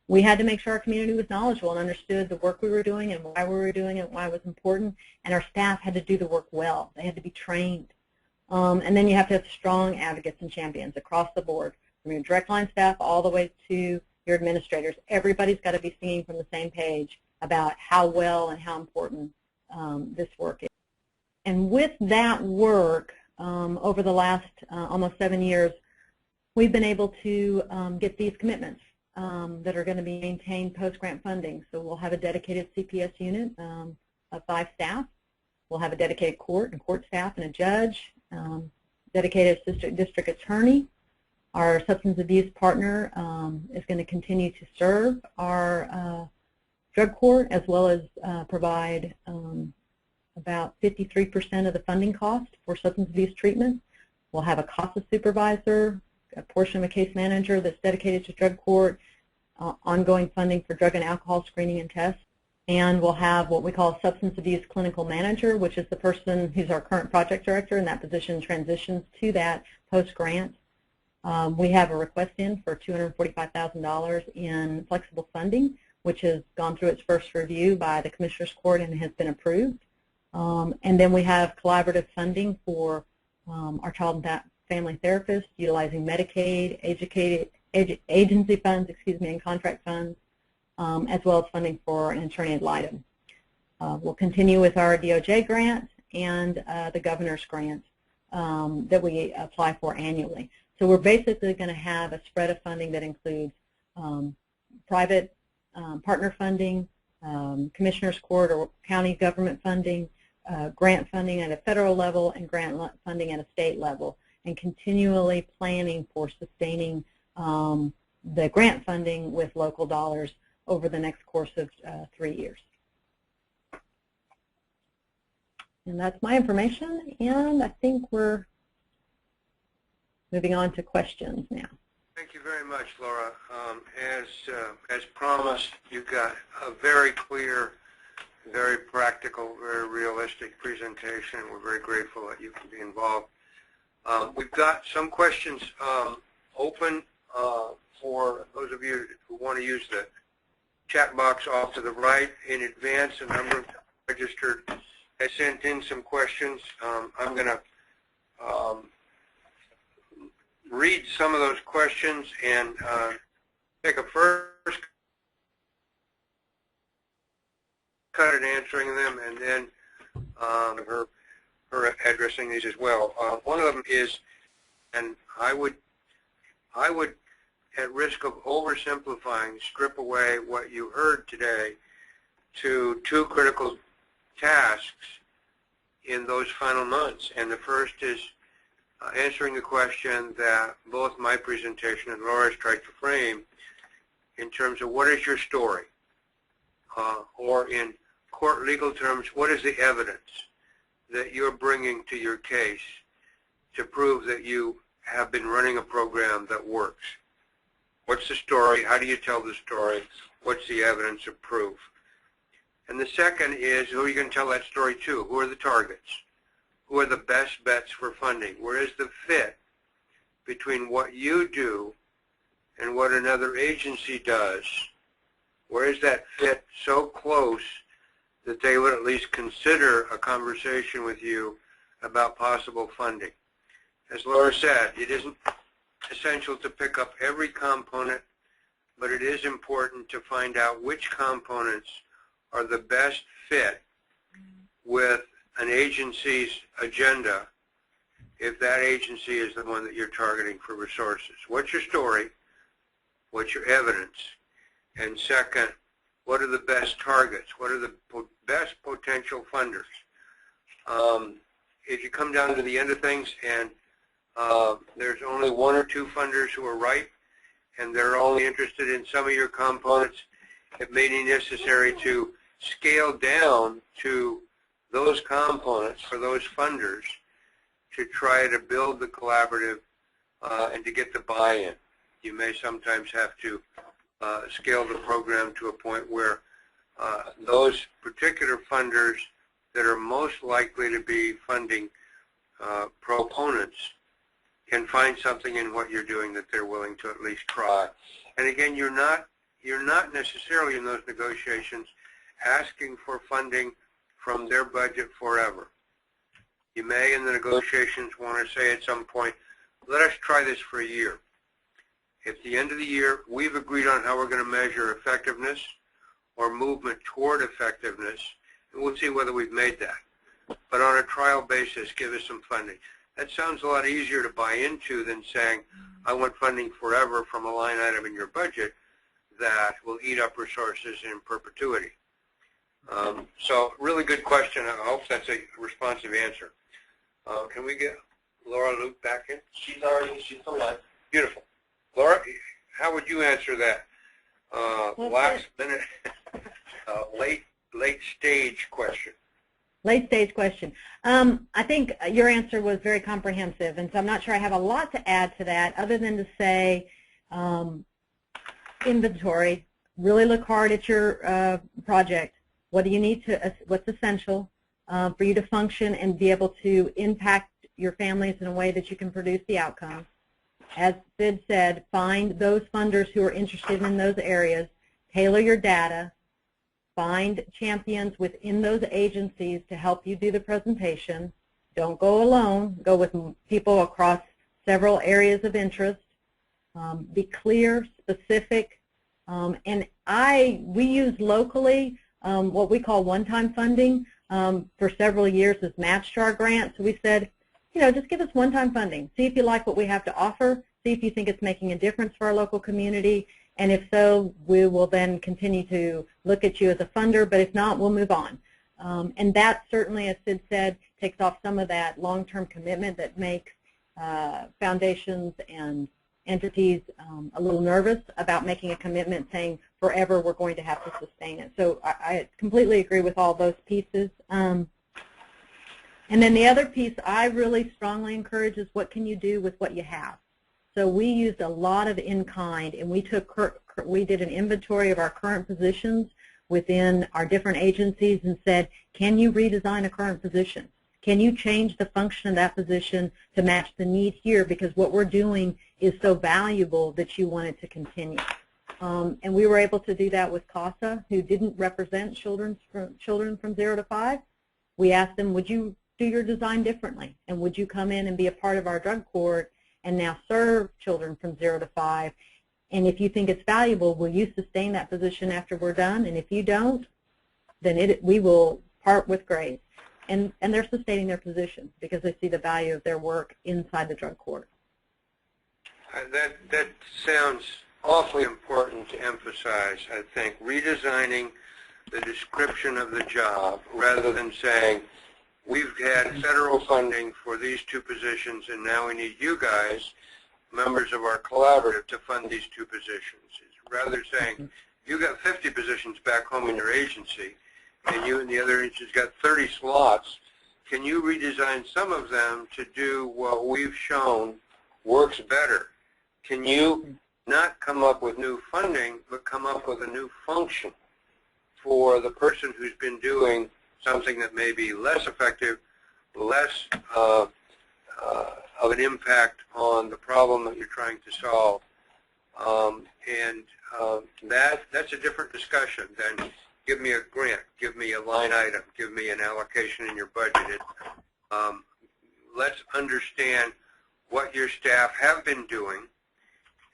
Speaker 3: We had to make sure our community was knowledgeable and understood the work we were doing and why we were doing it, why it was important, and our staff had to do the work well. They had to be trained. And then you have to have strong advocates and champions across the board, from your direct line staff all the way to your administrators. Everybody's got to be singing from the same page about how well and how important this work is. And with that work, over the last almost 7 years, we've been able to get these commitments that are going to be maintained post-grant funding. So we'll have a dedicated CPS unit of 5 staff. We'll have a dedicated court and court staff and a judge, dedicated district attorney. Our substance abuse partner is going to continue to serve our drug court, as well as provide about 53% of the funding cost for substance abuse treatment. We'll have a CASA supervisor, a portion of a case manager that's dedicated to drug court, ongoing funding for drug and alcohol screening and tests, and we'll have what we call a substance abuse clinical manager, which is the person who's our current project director, and that position transitions to that post-grant. We have a request in for $245,000 in flexible funding, which has gone through its first review by the Commissioner's Court and has been approved. And then we have collaborative funding for our child and family therapists, utilizing Medicaid, agency funds, and contract funds, as well as funding for an attorney ad litem. We'll continue with our DOJ grant and the governor's grant that we apply for annually. So we're basically going to have a spread of funding that includes private partner funding, Commissioner's Court or county government funding, grant funding at a federal level, and grant funding at a state level, and continually planning for sustaining the grant funding with local dollars over the next course of 3 years. And that's my information, and I think we're moving on to questions now.
Speaker 2: Thank you very much, Laura. As promised, you've got a very clear, very practical, very realistic presentation. We're very grateful that you can be involved. We've got some questions open for those of you who want to use the chat box off to the right. In advance, a number of registered has sent in some questions. I'm going to read some of those questions and take a first cut at answering them, and then her addressing these as well. One of them is, and I would, at risk of oversimplifying, strip away what you heard today to 2 critical tasks in those final months. And the first is answering the question that both my presentation and Laura's tried to frame in terms of what is your story, or in court legal terms, what is the evidence that you're bringing to your case to prove that you have been running a program that works? What's the story? How do you tell the story? What's the evidence of proof? And the second is, who are you going to tell that story to? Who are the targets? Who are the best bets for funding? Where is the fit between what you do and what another agency does? Where is that fit so close that they would at least consider a conversation with you about possible funding? As Laura said, it isn't essential to pick up every component, but it is important to find out which components are the best fit with an agency's agenda if that agency is the one that you're targeting for resources. What's your story? What's your evidence? And second, what are the best targets? What are the best potential funders? If you come down to the end of things and there's only 1 or 2 funders who are right, and they're only interested in some of your components, it may be necessary to scale down to those components for those funders to try to build the collaborative and to get the buy-in. You may sometimes have to scale the program to a point where those particular funders that are most likely to be funding proponents can find something in what you're doing that they're willing to at least try. And again, you're not necessarily in those negotiations asking for funding from their budget forever. You may, in the negotiations, want to say at some point, let us try this for a year. At the end of the year, we've agreed on how we're going to measure effectiveness or movement toward effectiveness, and we'll see whether we've made that. But on a trial basis, give us some funding. That sounds a lot easier to buy into than saying, I want funding forever from a line item in your budget that will eat up resources in perpetuity. So really good question. I hope that's a responsive answer. Can we get Laura Luke back in?
Speaker 4: She's still live.
Speaker 2: Beautiful. Laura, how would you answer that last minute, late stage question?
Speaker 3: Late stage question. I think your answer was very comprehensive, and so I'm not sure I have a lot to add to that other than to say inventory. Really look hard at your project. What do you need to, what's essential for you to function and be able to impact your families in a way that you can produce the outcome. As Sid said, find those funders who are interested in those areas, tailor your data, find champions within those agencies to help you do the presentation. Don't go alone. Go with people across several areas of interest. Be clear, specific, and we use locally what we call one-time funding for several years as match to our grant. So we said, just give us one-time funding. See if you like what we have to offer. See if you think it's making a difference for our local community. And if so, we will then continue to look at you as a funder. But if not, we'll move on. And that certainly, as Sid said, takes off some of that long-term commitment that makes foundations and entities a little nervous about making a commitment saying forever we're going to have to sustain it. So I completely agree with all those pieces. And then the other piece I really strongly encourage is what can you do with what you have. So we used a lot of in-kind, and we did an inventory of our current positions within our different agencies and said, can you redesign a current position? Can you change the function of that position to match the need here, because what we're doing is so valuable that you want it to continue. And we were able to do that with CASA, who didn't represent children from 0 to 5. We asked them, would you do your design differently? And would you come in and be a part of our drug court and now serve children from 0 to 5? And if you think it's valuable, will you sustain that position after we're done? And if you don't, then we will part with grace. And they're sustaining their position because they see the value of their work inside the drug court.
Speaker 2: That sounds awfully important to emphasize, I think. Redesigning the description of the job rather than saying, we've had federal funding for these 2 positions and now we need you guys, members of our collaborative, to fund these 2 positions. It's rather saying, you got 50 positions back home in your agency and you and the other agency's got 30 slots. Can you redesign some of them to do what we've shown works better? Can you not come up with new funding, but come up with a new function for the person who's been doing something that may be less effective, less of an impact on the problem that you're trying to solve? That's a different discussion than give me a grant, give me a line item, give me an allocation in your budget. Let's understand what your staff have been doing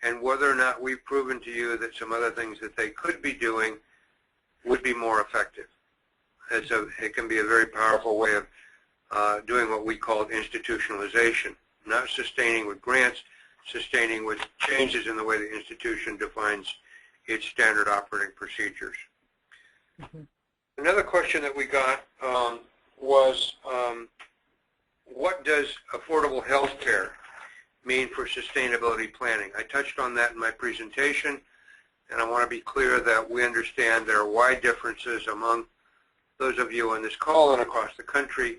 Speaker 2: and whether or not we've proven to you that some other things that they could be doing would be more effective. It can be a very powerful way of doing what we call institutionalization, not sustaining with grants, sustaining with changes in the way the institution defines its standard operating procedures. Mm-hmm. Another question that we got was, what does affordable health care mean for sustainability planning? I touched on that in my presentation, and I want to be clear that we understand there are wide differences among those of you on this call and across the country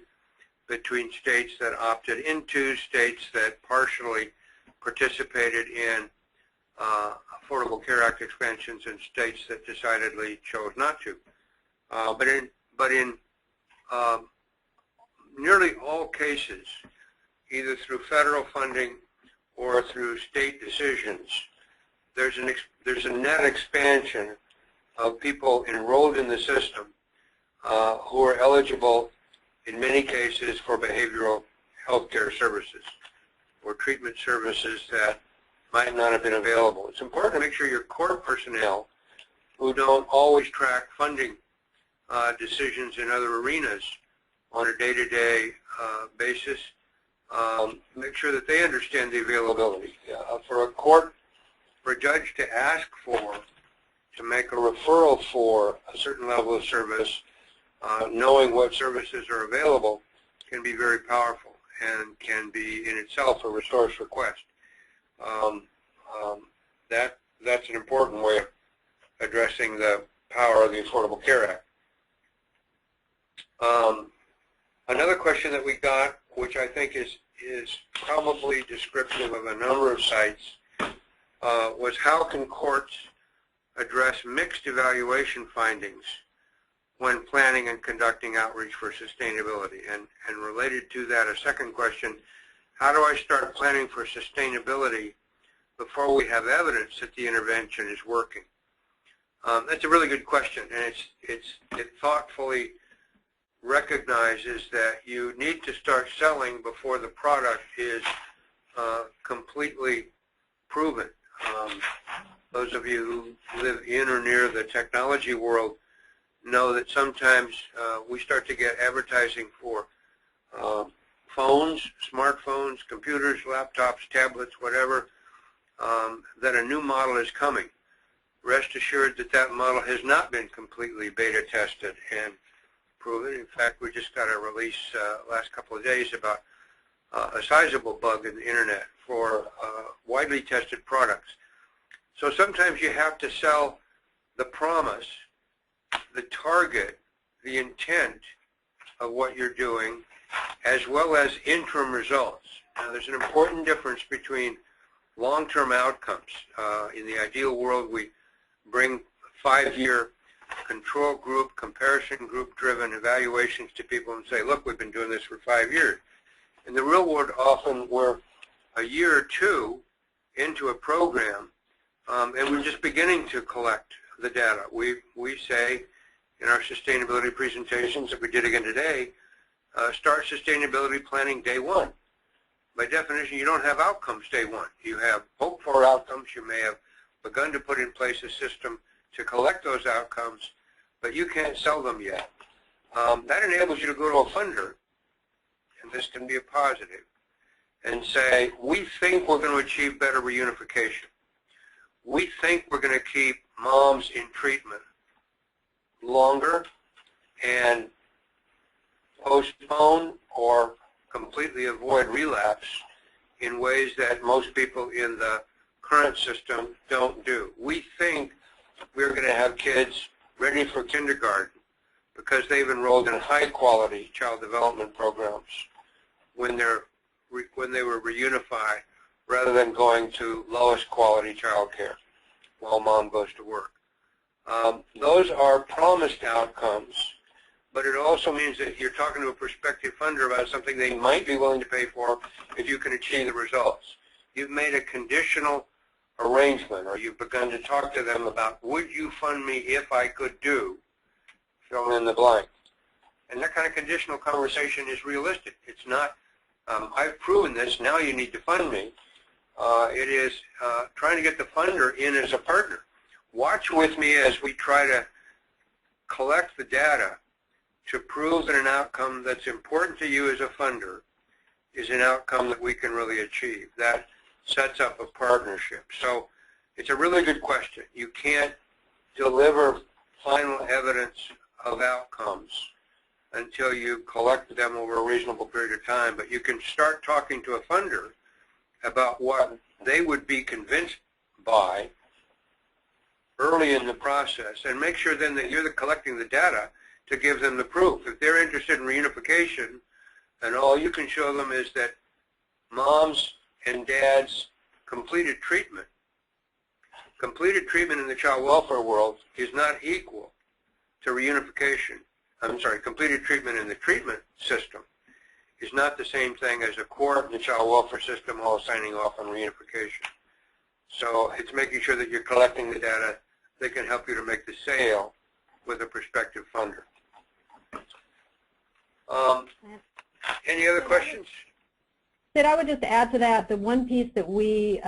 Speaker 2: between states that opted into, states that partially participated in Affordable Care Act expansions, and states that decidedly chose not to. But in nearly all cases, either through federal funding or through state decisions, there's a net expansion of people enrolled in the system who are eligible in many cases for behavioral health care services or treatment services that might not have been available. It's important to make sure your court personnel, who don't always track funding decisions in other arenas on a day-to-day basis, make sure that they understand the availability. For a judge to ask for, to make a referral for a certain level of service, knowing what services are available, can be very powerful and can be in itself a resource request. That's an important way of addressing the power of the Affordable Care Act. Another question that we got, which I think is probably descriptive of a number of sites, was how can courts address mixed evaluation findings when planning and conducting outreach for sustainability? And related to that, a second question, how do I start planning for sustainability before we have evidence that the intervention is working? That's a really good question, and it thoughtfully recognizes that you need to start selling before the product is completely proven. Those of you who live in or near the technology world know that sometimes we start to get advertising for phones, smartphones, computers, laptops, tablets, whatever, that a new model is coming. Rest assured that that model has not been completely beta tested and proven. In fact, we just got a release last couple of days about a sizable bug in the internet for widely tested products. So sometimes you have to sell the promise, the target, the intent of what you're doing, as well as interim results. Now, there's an important difference between long-term outcomes. In the ideal world, we bring 5-year control group, comparison group driven evaluations to people and say, look, we've been doing this for 5 years. In the real world, often we're a year or two into a program, and we're just beginning to collect the data. We say in our sustainability presentations that we did again today, start sustainability planning day one. By definition, you don't have outcomes day one. You have hoped for outcomes. You may have begun to put in place a system to collect those outcomes, but you can't sell them yet. That enables you to go to a funder, and this can be a positive, and say, we think we're going to achieve better reunification. We think we're going to keep moms in treatment longer and postpone or completely avoid relapse in ways that most people in the current system don't do. We think we're going to have kids ready for kindergarten because they've enrolled in high-quality child development programs when they were reunified, rather than going to lowest quality child care while mom goes to work. Those are promised outcomes, but it also means that you're talking to a prospective funder about something they might be willing to pay for if you can achieve the results. You've made a conditional arrangement, or you've begun to talk to them about, would you fund me if I could do, fill in the blank. And that kind of conditional conversation is realistic. It's not, I've proven this, now you need to fund me. It is trying to get the funder in as a partner. Watch with me as we try to collect the data to prove that an outcome that's important to you as a funder is an outcome that we can really achieve. That sets up a partnership. So it's a really good question. You can't deliver final evidence of outcomes until you collect them over a reasonable period of time, but you can start talking to a funder about what they would be convinced by early in the process, and make sure then that you're collecting the data to give them the proof. If they're interested in reunification and all you can show them is that moms and dads completed treatment in the child welfare world is not equal to reunification. I'm sorry, completed treatment in the treatment system is not the same thing as a court and the child welfare system all signing off on reunification. So it's making sure that you're collecting the data that can help you to make the sale with a prospective funder. Any other questions?
Speaker 3: Sid, I would just add to that, the one piece that we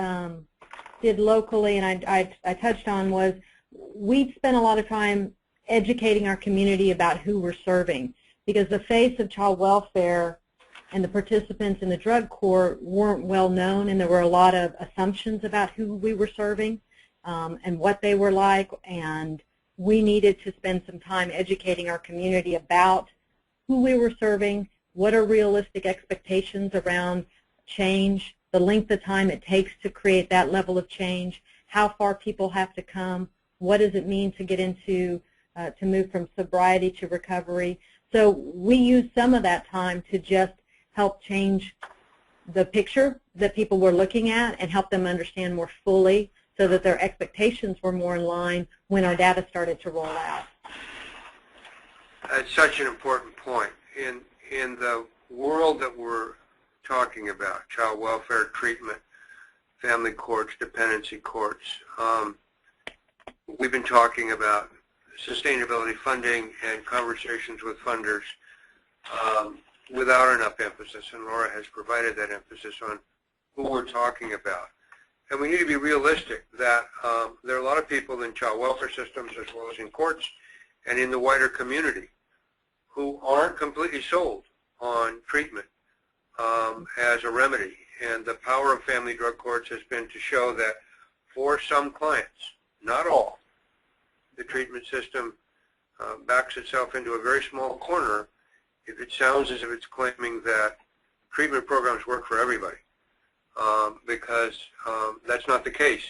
Speaker 3: did locally, and I touched on, was we spent a lot of time educating our community about who we're serving, because the face of child welfare and the participants in the drug court weren't well known, and there were a lot of assumptions about who we were serving and what they were like, and we needed to spend some time educating our community about who we were serving, what are realistic expectations around change, the length of time it takes to create that level of change, how far people have to come, what does it mean to get into, to move from sobriety to recovery. So we used some of that time to just help change the picture that people were looking at and help them understand more fully so that their expectations were more in line when our data started to roll out.
Speaker 2: That's such an important point. In the world that we're talking about, child welfare treatment, family courts, dependency courts, we've been talking about sustainability funding and conversations with funders without enough emphasis, and Laura has provided that emphasis on who we're talking about. And we need to be realistic that there are a lot of people in child welfare systems as well as in courts and in the wider community who aren't completely sold on treatment as a remedy. And the power of family drug courts has been to show that for some clients, not all, the treatment system backs itself into a very small corner if it sounds as if it's claiming that treatment programs work for everybody, because that's not the case.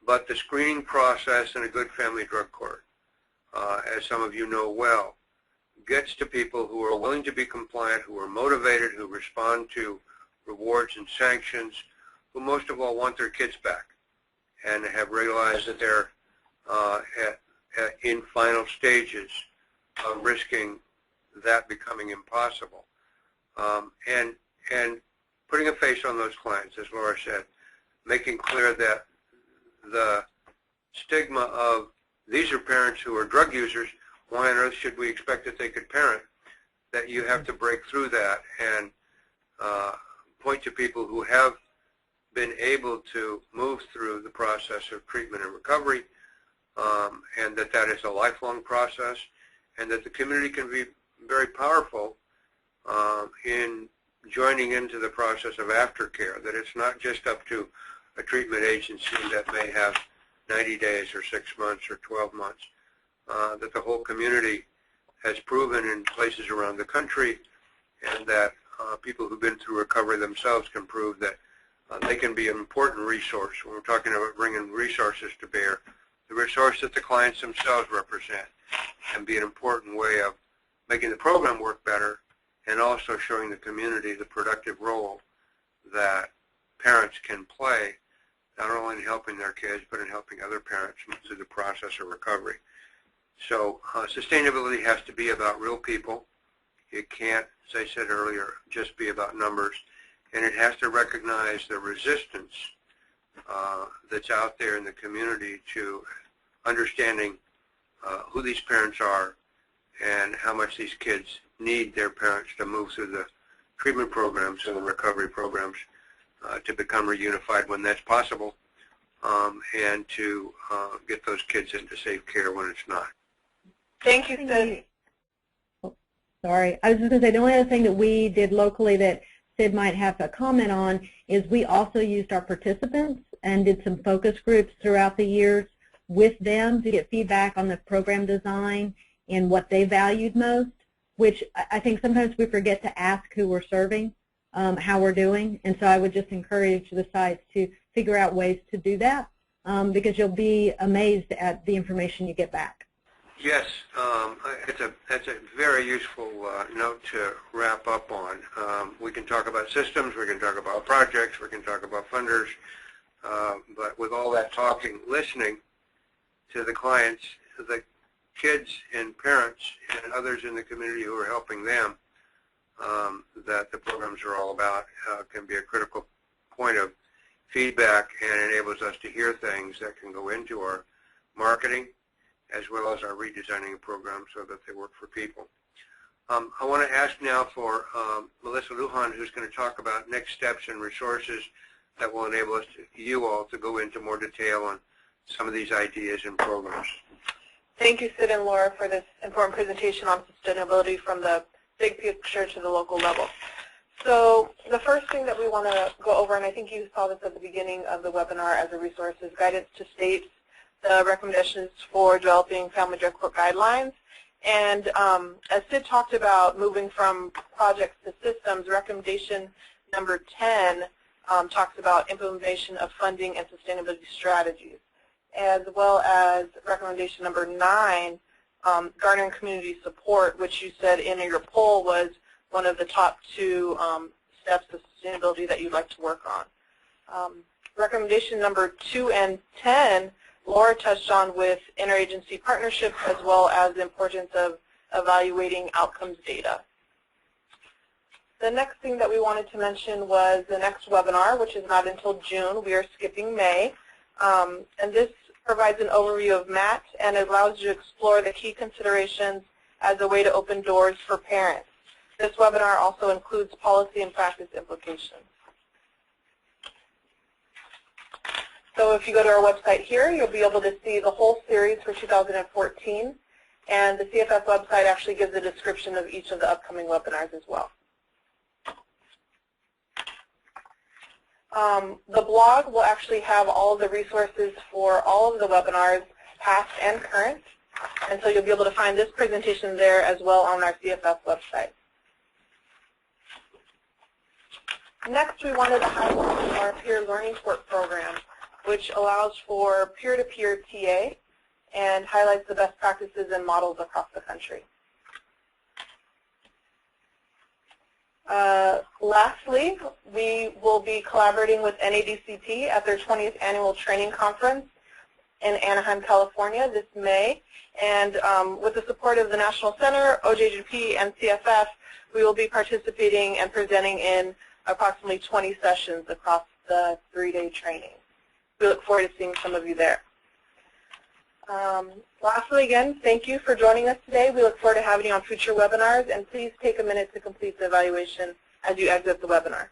Speaker 2: But the screening process in a good family drug court, as some of you know well, gets to people who are willing to be compliant, who are motivated, who respond to rewards and sanctions, who most of all want their kids back and have realized that they're in final stages of risking that becoming impossible. And putting a face on those clients, as Laura said, making clear that the stigma of these are parents who are drug users, why on earth should we expect that they could parent, that you have to break through that and point to people who have been able to move through the process of treatment and recovery, and that is a lifelong process, and that the community can be very powerful in joining into the process of aftercare, that it's not just up to a treatment agency that may have 90 days or 6 months or 12 months, that the whole community has proven in places around the country, and that people who've been through recovery themselves can prove that they can be an important resource. When we're talking about bringing resources to bear, the resource that the clients themselves represent can be an important way of making the program work better and also showing the community the productive role that parents can play, not only in helping their kids, but in helping other parents move through the process of recovery. So sustainability has to be about real people. It can't, as I said earlier, just be about numbers. And it has to recognize the resistance that's out there in the community to understanding who these parents are and how much these kids need their parents to move through the treatment programs and the recovery programs to become reunified when that's possible, and to get those kids into safe care when it's not.
Speaker 1: Thank you, Sid.
Speaker 3: Oh, sorry. I was just going to say the only other thing that we did locally that Sid might have a comment on is we also used our participants and did some focus groups throughout the years with them to get feedback on the program design and what they valued most, which I think sometimes we forget to ask who we're serving, how we're doing. And so I would just encourage the sites to figure out ways to do that, because you'll be amazed at the information you get back.
Speaker 2: Yes, that's a very useful note to wrap up on. We can talk about systems, we can talk about projects, we can talk about funders, but with all that talking, listening to the clients, the kids and parents and others in the community who are helping them, that the programs are all about, can be a critical point of feedback and enables us to hear things that can go into our marketing as well as our redesigning a program so that they work for people. I want to ask now for Melissa Lujan, who's going to talk about next steps and resources that will enable us, you all, to go into more detail on some of these ideas and programs.
Speaker 4: Thank you, Sid and Laura, for this important presentation on sustainability from the big picture to the local level. So the first thing that we want to go over, and I think you saw this at the beginning of the webinar as a resource, is guidance to states, the recommendations for developing family drug court guidelines. And as Sid talked about moving from projects to systems, recommendation number 10 talks about implementation of funding and sustainability strategies, as well as recommendation number 9, garnering community support, which you said in your poll was one of the top 2 steps of sustainability that you'd like to work on. Recommendation number 2 and 10, Laura touched on with interagency partnerships as well as the importance of evaluating outcomes data. The next thing that we wanted to mention was the next webinar, which is not until June. We are skipping May. And this provides an overview of MAT and it allows you to explore the key considerations as a way to open doors for parents. This webinar also includes policy and practice implications. So if you go to our website here, you'll be able to see the whole series for 2014. And the CFF website actually gives a description of each of the upcoming webinars as well. The blog will actually have all of the resources for all of the webinars, past and current. And so you'll be able to find this presentation there as well on our CFF website. Next, we wanted to highlight our peer learning court program, which allows for peer-to-peer TA and highlights the best practices and models across the country. Lastly, we will be collaborating with NADCP at their 20th annual training conference in Anaheim, California this May. And with the support of the National Center, OJGP, and CFF, we will be participating and presenting in approximately 20 sessions across the 3-day training. We look forward to seeing some of you there. Lastly, again, thank you for joining us today. We look forward to having you on future webinars, and please take a minute to complete the evaluation as you exit the webinar.